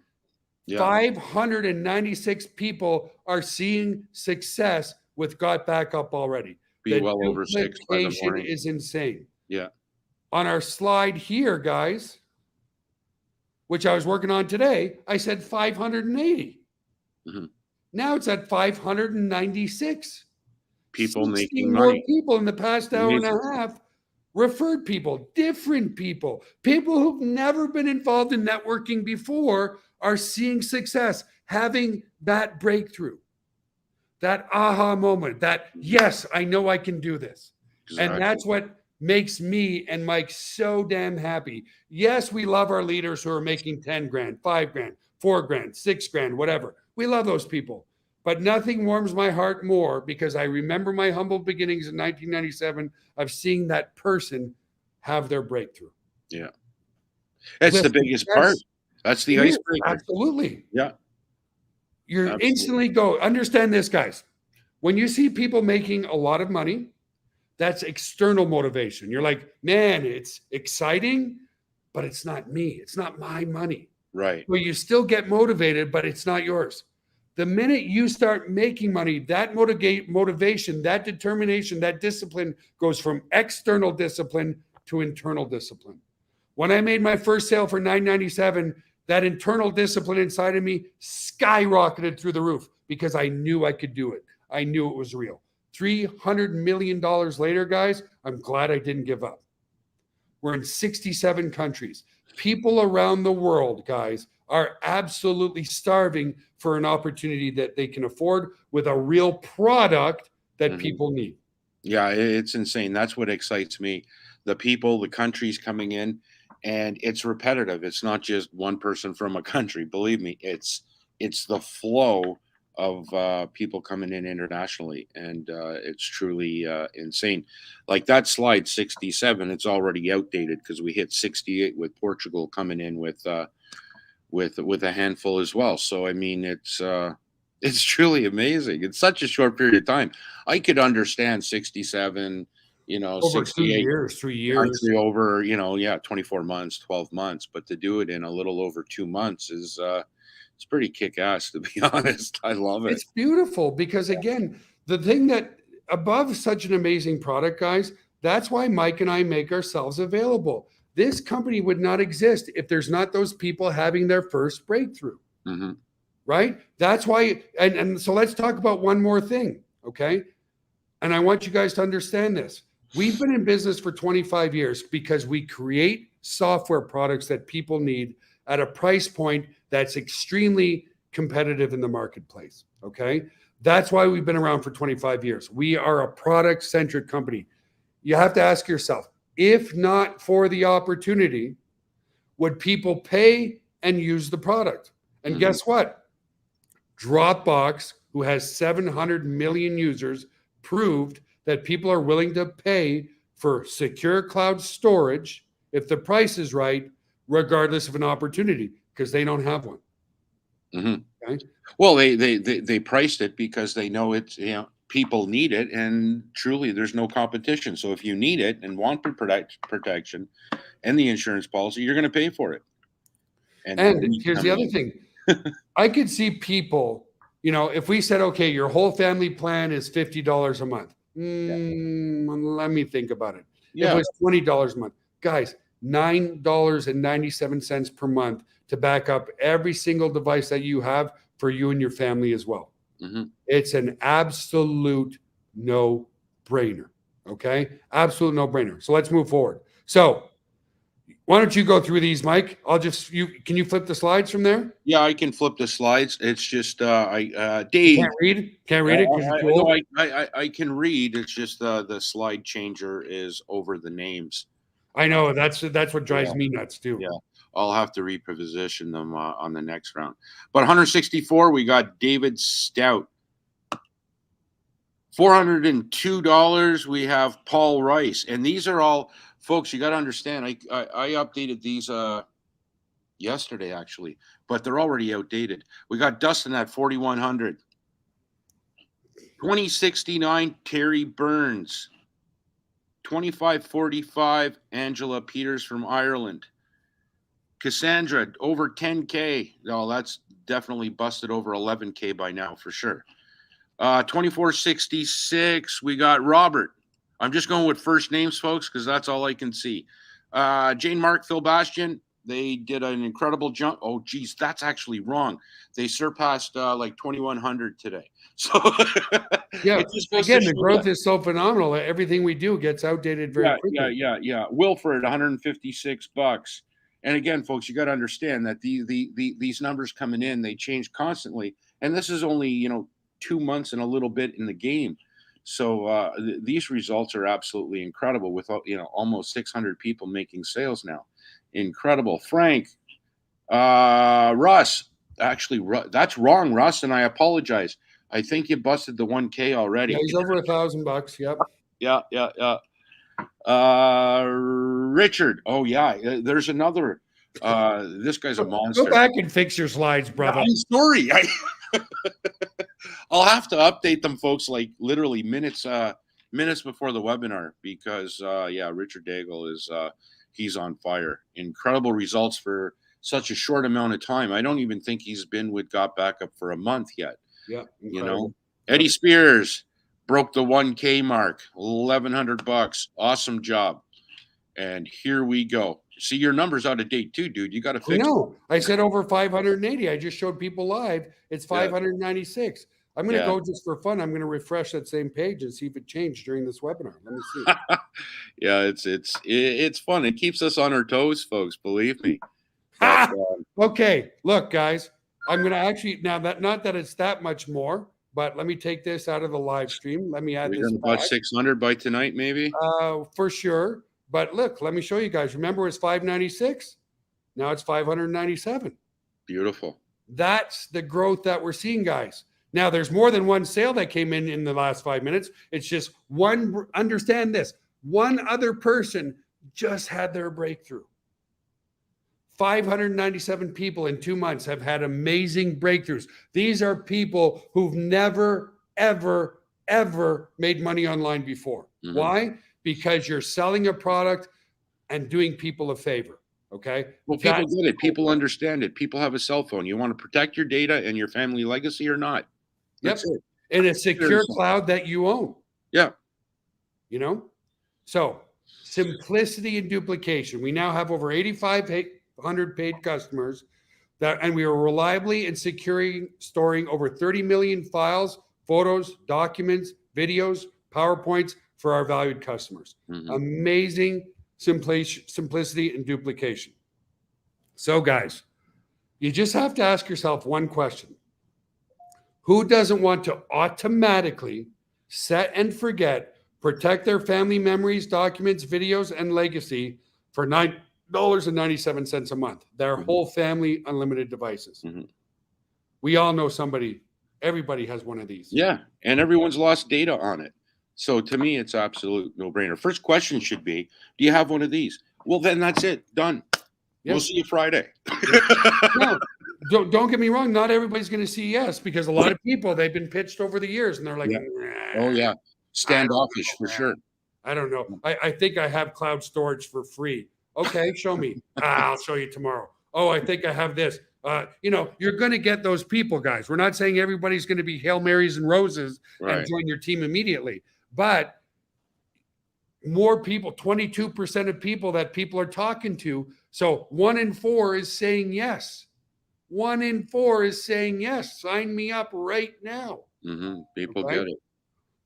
Yeah. 596 people are seeing success with GotBackup already. Be well over 6 by the morning. Is insane. Yeah. On our slide here, guys, which I was working on today, I said 580. Mm-hmm. Now it's at 596. People making more money. People in the past hour and a half referred people, different people who've never been involved in networking before are seeing success, having that breakthrough, that aha moment, that yes, I know I can do this. Exactly. And that's what makes me and Mike so damn happy. Yes, we love our leaders who are making 10 grand, 5 grand, 4 grand, 6 grand, whatever. We love those people. But nothing warms my heart more because I remember my humble beginnings in 1997 of seeing that person have their breakthrough. Yeah. That's the biggest part. That's the icebreaker. Absolutely. Yeah. You're instantly understand this, guys. When you see people making a lot of money, that's external motivation. You're like, man, it's exciting, but it's not me. It's not my money. Right. So you still get motivated, but it's not yours. The minute you start making money, that motivation, that determination, that discipline goes from external discipline to internal discipline. When I made my first sale for $997, that internal discipline inside of me skyrocketed through the roof because I knew I could do it. I knew it was real. $300 million later, guys, I'm glad I didn't give up. We're in 67 countries. People around the world, guys, are absolutely starving for an opportunity that they can afford with a real product that people need. Yeah, it's insane. That's what excites me. The people, the countries coming in, and it's repetitive. It's not just one person from a country. Believe me, it's the flow of people coming in internationally, and it's truly insane. Like that slide 67, it's already outdated because we hit 68 with Portugal coming in with a handful as well. So I mean, it's truly amazing. It's such a short period of time. I could understand 67, over 2 years, 3 years, over 24 months, 12 months, but to do it in a little over 2 months is it's pretty kick-ass, to be honest. I love it. It's beautiful because, again, the thing that above such an amazing product, guys, that's why Mike and I make ourselves available. This company would not exist if there's not those people having their first breakthrough. Mm-hmm. right? That's why, and so let's talk about one more thing, okay? And I want you guys to understand this. We've been in business for 25 years because we create software products that people need at a price point that's extremely competitive in the marketplace, okay? That's why we've been around for 25 years. We are a product-centric company. You have to ask yourself, if not for the opportunity, would people pay and use the product? And guess what? DropBox, who has 700 million users, proved that people are willing to pay for secure cloud storage if the price is right, regardless of an opportunity, because they don't have one. Okay? Well, they priced it because they know it's, people need it, and truly there's no competition. So if you need it and want the protection and the insurance policy, you're going to pay for it. And here's the other thing. I could see people, if we said, okay, your whole family plan is $50 a month. Let me think about it. If it was $20 a month. Guys, $9.97 per month to back up every single device that you have for you and your family as well. It's an absolute no-brainer. Okay? Absolute no-brainer. So let's move forward. So why don't you go through these, Mike? Can you flip the slides from there? Yeah, I can flip the slides. It's just Dave. You can't read it because you're too old? I can read. It's just the slide changer is over the names. I know that's what drives me nuts too. Yeah, I'll have to reposition them on the next round. But 164, we got David Stout. $402, we have Paul Rice, and these are all folks. You got to understand. I updated these yesterday actually, but they're already outdated. We got Dustin at 4,100. 2069, Terry Burns. 2545, Angela Peters from Ireland. Cassandra, over 10K. No, that's definitely busted over 11K by now for sure. 2466, we got Robert. I'm just going with first names, folks, because that's all I can see. Jane Mark, Phil Bastian, they did an incredible jump. Oh, geez, that's actually wrong. They surpassed like 2,100 today. So yeah, again, the growth is so phenomenal. Everything we do gets outdated very quickly. Yeah. Wilford, $156. And again, folks, you got to understand that these numbers coming in, they change constantly. And this is only, 2 months and a little bit in the game. So these results are absolutely incredible with, almost 600 people making sales now. Incredible. Frank, Russ, actually, that's wrong, Russ, and I apologize. I think you busted the 1K already. Yeah, he's over $1,000. Yep. Yeah. Richard. Oh yeah. There's another. This guy's a monster. Go back and fix your slides, brother. I'm sorry. I'll have to update them, folks, like literally minutes before the webinar, because Richard Daigle is he's on fire. Incredible results for such a short amount of time. I don't even think he's been with GotBackup for a month yet. Yeah. Eddie Spears broke the 1K mark, $1,100. Awesome job. And here we go. See, your number's out of date too, dude. You got to fix it. I said over 580. I just showed people live. It's 596. I'm going to go just for fun. I'm going to refresh that same page and see if it changed during this webinar. Let me see. Yeah, it's fun. It keeps us on our toes, folks. Believe me. Okay, look, guys. I'm going to actually not that it's that much more, but let me take this out of the live stream. Let me add this back. About 600 by tonight, maybe. For sure. But look, let me show you guys. Remember, it's 596. Now it's 597. Beautiful. That's the growth that we're seeing, guys. Now, there's more than one sale that came in the last 5 minutes. It's just one. Understand this. One other person just had their breakthrough. 597 people in 2 months have had amazing breakthroughs. These are people who've never, ever, ever made money online before. Mm-hmm. Why? Because you're selling a product and doing people a favor. Okay. Well, people get it. People understand it. People have a cell phone. You want to protect your data and your family legacy or not? That's it. In a secure cloud that you own. Yeah. So simplicity and duplication. We now have over 8,500 paid customers and we are reliably and securely storing over 30 million files, photos, documents, videos, PowerPoints for our valued customers. Amazing simplicity and duplication. So guys, you just have to ask yourself one question. Who doesn't want to automatically set and forget, protect their family memories, documents, videos, and legacy for $9.97 a month? Their whole family, unlimited devices. We all know somebody, everybody has one of these. Yeah, and everyone's lost data on it. So to me, it's absolute no-brainer. First question should be, do you have one of these? Well, then that's it. Done. We'll see you Friday. No, don't get me wrong. Not everybody's going to see yes, because a lot of people, they've been pitched over the years and they're like, oh yeah, standoffish for sure. I don't know. I think I have cloud storage for free. Okay, show me. I'll show you tomorrow. Oh, I think I have this. You know, you're going to get those people, guys. We're not saying everybody's going to be Hail Marys and roses and join your team immediately. But more people, 22% of people that people are talking to. So 1 in 4 is saying yes. 1 in 4 is saying yes. Sign me up right now. People get it.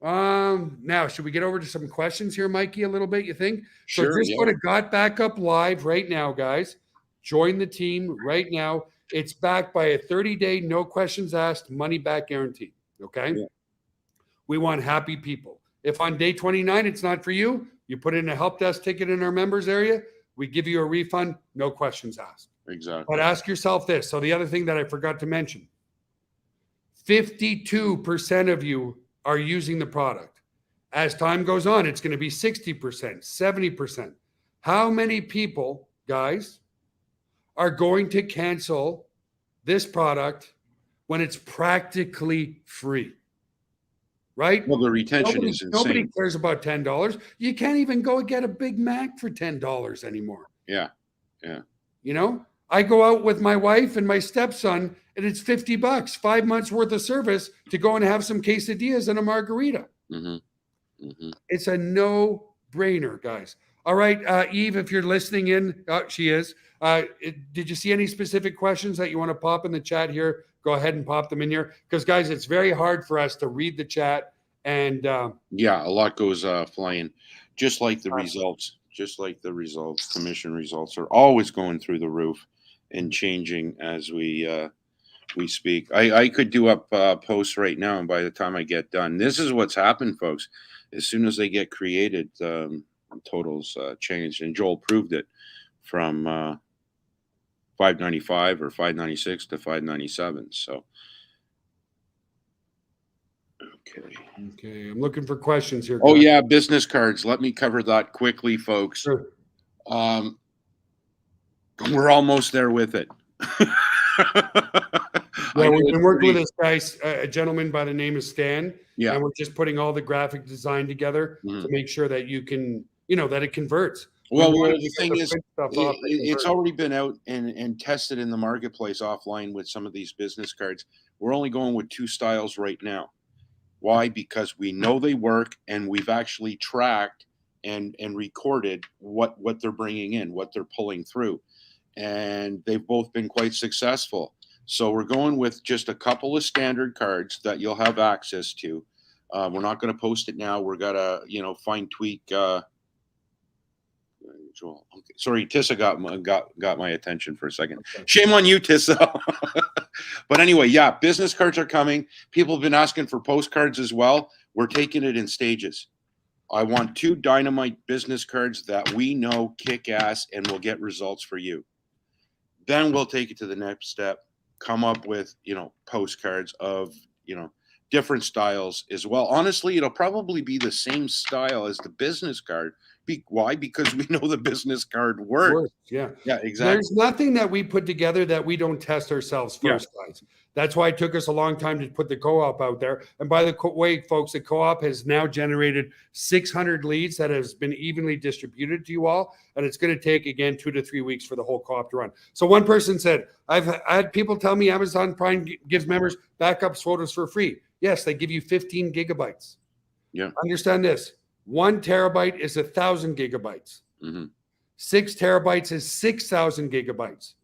Now, should we get over to some questions here, Mikey, a little bit, you think? Sure, so just go to GotBackup Live right now, guys. Join the team right now. It's backed by a 30-day, no questions asked, money-back guarantee, okay? Yeah. We want happy people. If on day 29 it's not for you, you put in a help desk ticket in our members area, we give you a refund, no questions asked. Exactly. But ask yourself this. So the other thing that I forgot to mention, 52% of you are using the product. As time goes on, it's going to be 60%, 70%. How many people, guys, are going to cancel this product when it's practically free? Right? Well, the retention is insane. Nobody cares about $10. You can't even go get a Big Mac for $10 anymore. Yeah. Yeah. You know, I go out with my wife and my stepson and it's $50, 5 months worth of service to go and have some quesadillas and a margarita. It's a no-brainer, guys. All right, Eve, if you're listening in, she is. Did you see any specific questions that you want to pop in the chat here? Go ahead and pop them in here. Because, guys, it's very hard for us to read the chat. And yeah, a lot goes flying. Just like the results. Just like the results. Commission results are always going through the roof and changing as we speak. I could do up posts right now, and by the time I get done, this is what's happened, folks. As soon as they get created, totals changed, and Joel proved it from 595 or 596 to 597. So okay, I'm looking for questions here. Oh yeah, business cards. Let me cover that quickly, folks. Sure. We're almost there with it. Yeah, we've been working with this guy, a gentleman by the name of Stan. Yeah. And we're just putting all the graphic design together to make sure that you can, you know, that it converts. Well, the thing is, it's already been out and tested in the marketplace offline with some of these business cards. We're only going with 2 styles right now. Why? Because we know they work, and we've actually tracked and recorded what they're bringing in, what they're pulling through. And they've both been quite successful. So we're going with just a couple of standard cards that you'll have access to. We're not going to post it now. We're going to, you know, fine tweak. Joel. Okay. Sorry, Tissa got my attention for a second. Okay. Shame on you, Tissa. But anyway, yeah, business cards are coming. People have been asking for postcards as well. We're taking it in stages. I want 2 dynamite business cards that we know kick ass and will get results for you. Then we'll take it to the next step. Come up with, you know, postcards of, you know, different styles as well. Honestly, it'll probably be the same style as the business card. Why? Because we know the business card works. Yeah. Yeah, exactly. There's nothing that we put together that we don't test ourselves first, guys. That's why it took us a long time to put the co-op out there. And by the way, folks, the co-op has now generated 600 leads that has been evenly distributed to you all. And it's going to take, again, 2 to 3 weeks for the whole co-op to run. So one person said, I've had people tell me Amazon Prime gives members backups photos for free. Yes, they give you 15 gigabytes. Yeah. Understand this. 1 terabyte is 1,000 gigabytes. 6 terabytes is 6,000 gigabytes.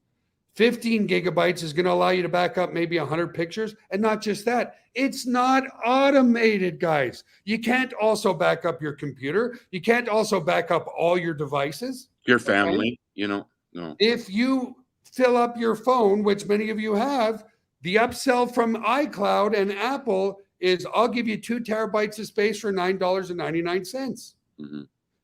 15 gigabytes is going to allow you to back up maybe 100 pictures. And not just that, it's not automated, guys. You can't also back up your computer. You can't also back up all your devices. Your family, no. If you fill up your phone, which many of you have, the upsell from iCloud and Apple is I'll give you 2 terabytes of space for $9.99.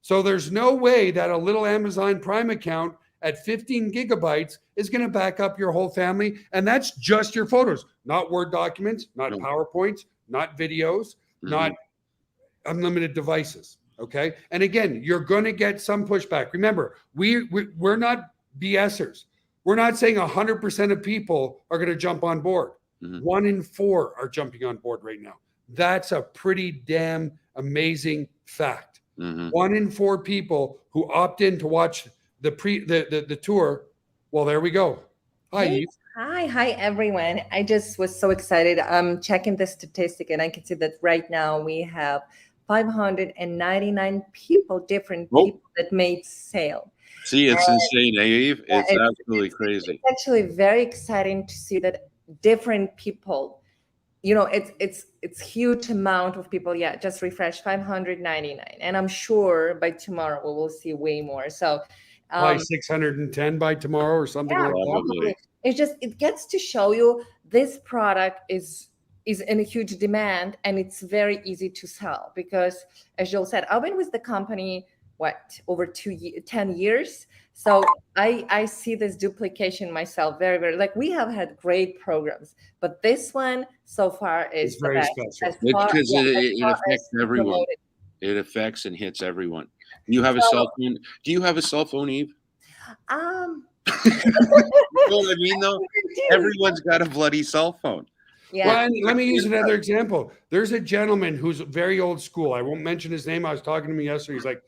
So there's no way that a little Amazon Prime account at 15 gigabytes is going to back up your whole family. And that's just your photos, not Word documents, not PowerPoints, not videos, not unlimited devices. Okay. And again, you're going to get some pushback. Remember, we're not BSers. We're not saying 100% of people are going to jump on board. 1 in 4 are jumping on board right now. That's a pretty damn amazing fact. 1 in 4 people who opt in to watch the tour. Well, there we go. Hi, Eve. Hi, everyone. I just was so excited. I'm checking the statistic, and I can see that right now we have 599 different people that made sale. See, it's insane, Eve. It's absolutely crazy. It's actually very exciting to see that different people, it's huge amount of people. Yeah, just refresh 599. And I'm sure by tomorrow we will see way more. So probably 610 by tomorrow or something like that. Probably. It gets to show you this product is in a huge demand, and it's very easy to sell because, as Joel said, I've been with the company over 10 years. So I see this duplication myself very, very, like we have had great programs, but this one so far is very best. special. Because it affects everyone. It affects and hits everyone. Do you have a cell phone? Do you have a cell phone, Eve? You know what I mean, though? Everyone's got a bloody cell phone. Yeah. Well, let me use another example. There's a gentleman who's very old school. I won't mention his name. I was talking to him yesterday. He's like,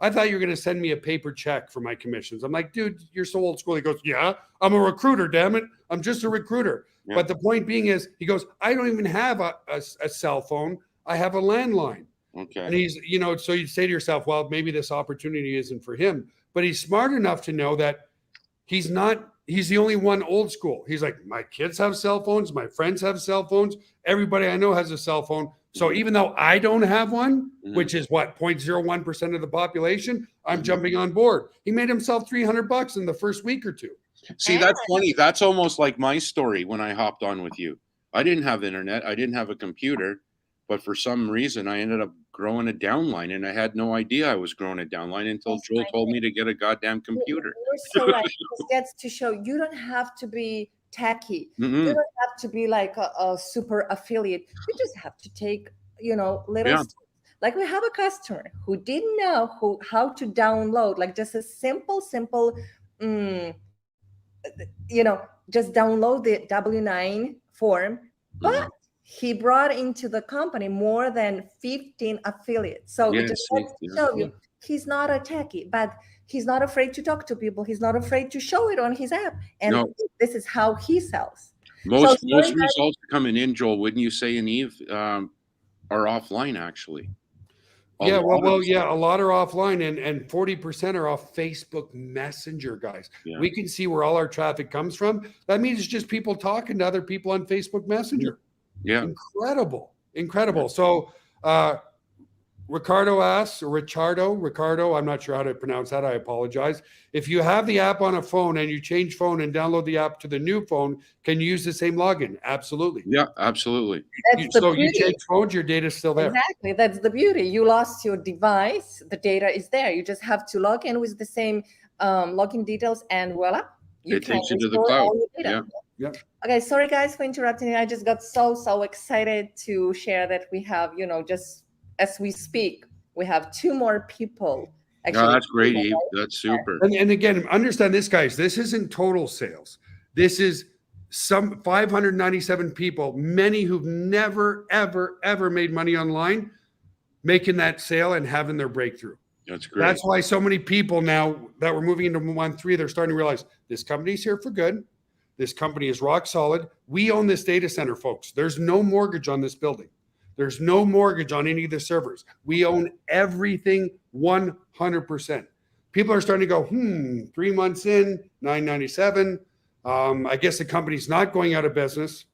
I thought you were going to send me a paper check for my commissions. I'm like, dude, you're so old school. He goes, yeah, I'm a recruiter, damn it. I'm just a recruiter. Yeah. But the point being is, he goes, I don't even have a cell phone. I have a landline. Okay. And he's, so you say to yourself, well, maybe this opportunity isn't for him. But he's smart enough to know that he's the only one old school. He's like, my kids have cell phones. My friends have cell phones. Everybody I know has a cell phone. So even though I don't have one, which is 0.01% of the population, I'm jumping on board. He made himself $300 in the first week or two. See, that's funny. That's almost like my story when I hopped on with you. I didn't have internet. I didn't have a computer, but for some reason I ended up growing a downline, and I had no idea I was growing a downline until Joel told me to get a goddamn computer. You're so right. It gets to show you don't have to be techie. You don't have to be like a super affiliate. You just have to take, little steps. Like we have a customer who didn't know how to download, like just a simple, just download the W-9 form, but he brought into the company more than 15 affiliats. So it just wants to show you he's not a techie, but he's not afraid to talk to people. He's not afraid to show it on his app. And this is how he sells. Most results coming in, Joel, wouldn't you say, and Eve, are offline actually? A lot are offline, and 40% are off Facebook Messenger, guys. Yeah. We can see where all our traffic comes from. That means it's just people talking to other people on Facebook Messenger. Yeah. Incredible. Yeah. So Ricardo, I'm not sure how to pronounce that. I apologize. If you have the app on a phone and you change phone and download the app to the new phone, can you use the same login? Absolutely. Yeah, absolutely. You change phones, your data's still there. Exactly. That's the beauty. You lost your device. The data is there. You just have to log in with the same login details, and voila. It takes you to the cloud. Yeah. Okay, sorry guys for interrupting. I just got so excited to share that we have, just as we speak, we have 2 more people. Actually, that's great, Eve. That's super. And again, understand this, guys. This isn't total sales. This is some 597 people, many who've never, ever made money online, making that sale and having their breakthrough. That's great. That's why so many people now that we're moving into 1.3, they're starting to realize this company's here for good. This company is rock solid. We own this data center, folks. There's no mortgage on this building. There's no mortgage on any of the servers. We own everything 100%. People are starting to go, 3 months in, $997. I guess the company's not going out of business.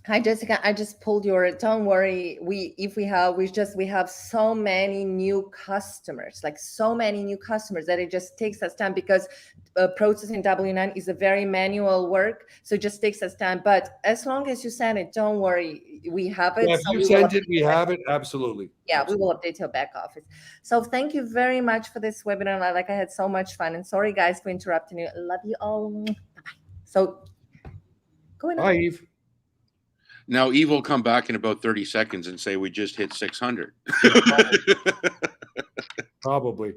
Hi Jessica, I just pulled your. Don't worry, we have so many new customers, like so many new customers that it just takes us time because processing W-9 is a very manual work, so it just takes us time. But as long as you send it, don't worry, we have it. Yeah, if you sent it, we have it. Absolutely. Yeah, Absolutely. we will update your back office. So thank you very much for this webinar. Like I had so much fun, and sorry guys for interrupting you. I love you all. Bye-bye. So going on. Bye, Eve. Now, Eve will come back in about 30 seconds and say, we just hit 600. Probably.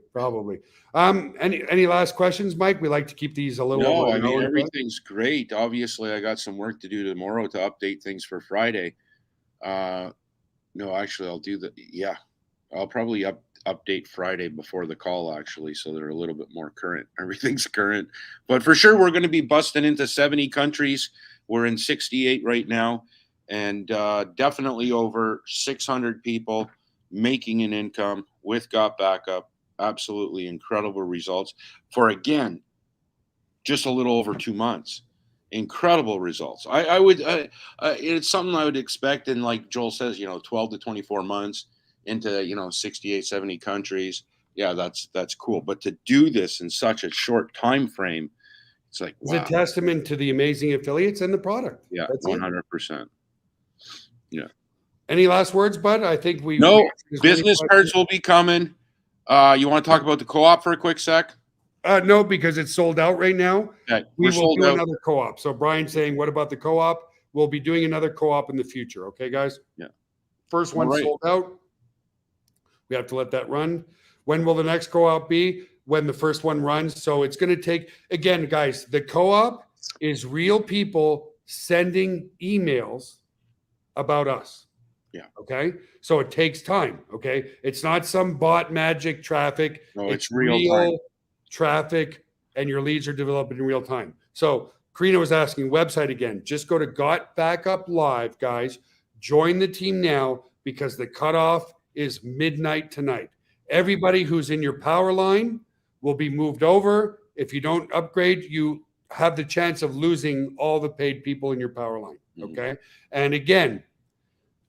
Any last questions, Mike? We like to keep these a little. No, over I an mean, hour. everything's great. Obviously, I got some work to do tomorrow to update things for Friday. No, actually, I'll do that. Yeah, I'll probably update Friday before the call, actually, so they're a little bit more current. Everything's current. But for sure, we're going to be busting into 70 countries. We're in 68 right now. And definitely over 600 people making an income with GotBackup. Absolutely incredible results for, again, just a little over 2 months. Incredible results. I would it's something I would expect in, like Joel says, 12 to 24 months into 68, 70 countries. Yeah, that's cool. But to do this in such a short time frame, it's like, It's wow. a testament to the amazing affiliates and the product. Yeah, that's 100%. Yeah. Any last words, Bud? I think we. No, business cards will be coming. You want to talk about the co-op for a quick sec? No, because it's sold out right now. Okay, We will do out. another co-op. So Brian's saying, what about the co-op? We'll be doing another co-op in the future. Okay, guys? Yeah. First one Right. sold out. We have to let that run. When will the next co-op be? When the first one runs. So it's going to take, again, guys, the co-op is real people sending emails about us. Yeah. Okay. So it takes time. Okay. It's not some bot magic traffic. No, it's real traffic, and your leads are developed in real time. So Karina was asking website again. Just go to GotBackup Live, guys. Join the team now because the cutoff is midnight tonight. Everybody who's in your Powerline will be moved over. If you don't upgrade, you have the chance of losing all the paid people in your Powerline. Okay. And again,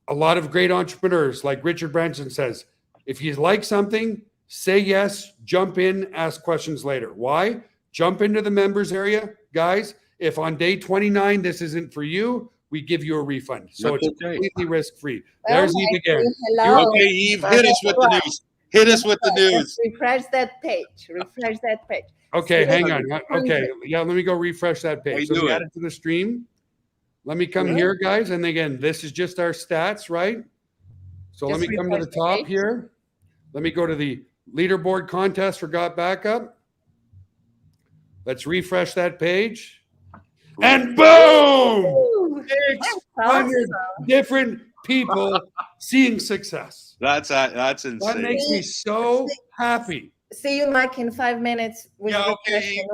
a lot of great entrepreneurs, like Richard Branson says, if you like something, say yes, jump in, ask questions later. Why? Jump into the members area, guys. If on day 29 this isn't for you, we give you a refund. So That's it's okay. completely risk-free. There's Eve again. Hello. Okay, Eve, hit us with the news. Hit us with the news. Refresh that page. Refresh that page. Okay, hang on. Okay, yeah, let me go refresh that page. So we add it to the stream. Let me come here, guys. And again, this is just our stats, right? So let me come to the top here. Let me go to the leaderboard contest for GotBackup. Let's refresh that page. And boom! 600 different people seeing success. That's insane. That makes me so happy. See you, Mike, in 5 minutes. Okay.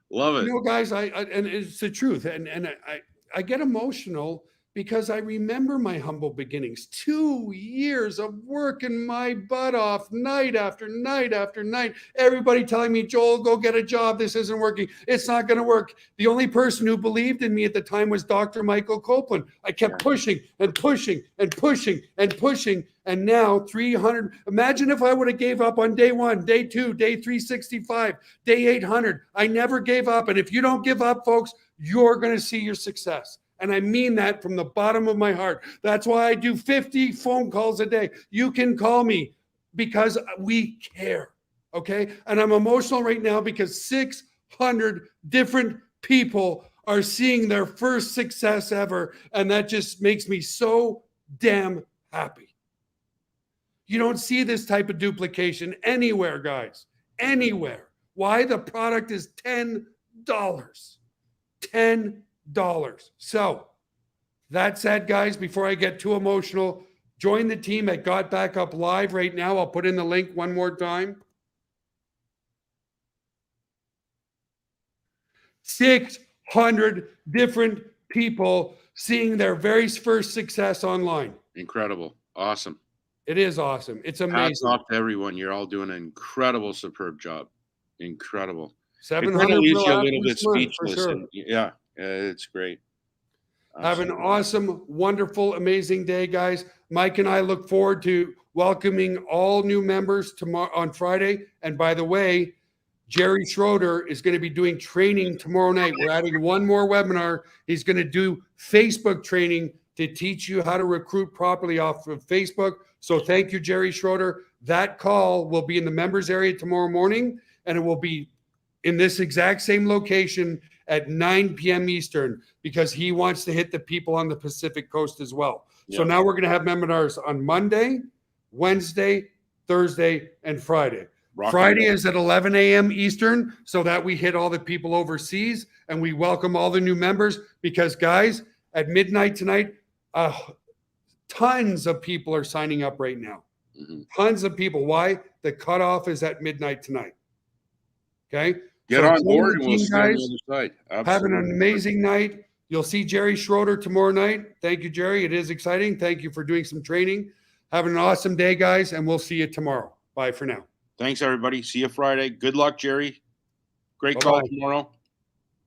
Love it. Guys, and it's the truth. And I get emotional because I remember my humble beginnings. 2 years of working my butt off night after night after night. Everybody telling me, Joel, go get a job. This isn't working. It's not going to work. The only person who believed in me at the time was Dr. Michael Copeland. I kept pushing and pushing and pushing and pushing. And now 300. Imagine if I would have gave up on day 1, day 2, day 365, day 800. I never gave up. And if you don't give up, folks, you're going to see your success. And I mean that from the bottom of my heart. That's why I do 50 phone calls a day. You can call me because we care. Okay. And I'm emotional right now because 600 different people are seeing their first success ever. And that just makes me so damn happy. You don't see this type of duplication anywhere, guys. Anywhere. Why? The product is $10. $10. So that said, guys, before I get too emotional, join the team at GotBackup Live right now. I'll put in the link one more time. 600 different people seeing their very first success online. Incredible. Awesome. It is awesome. It's amazing. Hats off to everyone. You're all doing an incredible, superb job. Incredible. kind of 700 leaves will you a happen little bit this month, for speechless. sure. And yeah, it's great. Have an Absolutely. awesome, wonderful, amazing day, guys. Mike and I look forward to welcoming all new members tomorrow on Friday. And by the way, Jerry Schroeder is going to be doing training tomorrow night. We're adding one more webinar. He's going to do Facebook training to teach you how to recruit properly off of Facebook. So thank you, Jerry Schroeder. That call will be in the members area tomorrow morning, and it will be in this exact same location at 9 p.m. Eastern, because he wants to hit the people on the Pacific Coast as well. So Yeah. now we're going to have webinars on Monday, Wednesday, Thursday, and Friday. Rock and Friday roll. is at 11 a.m. Eastern, so that we hit all the people overseas and we welcome all the new members, because guys, at midnight tonight, tons of people are signing up right now. Mhm. Tons of people. Why? The cutoff is at midnight tonight. Okay. Get So on join board the and we'll team, see you on guys. the other side. Having Absolutely. an amazing night. You'll see Jerry Schroeder tomorrow night. Thank you, Jerry. It is exciting. Thank you for doing some training. Having an awesome day, guys, and we'll see you tomorrow. Bye for now. Thanks, everybody. See you Friday. Good luck, Jerry. Great Bye-bye. call tomorrow.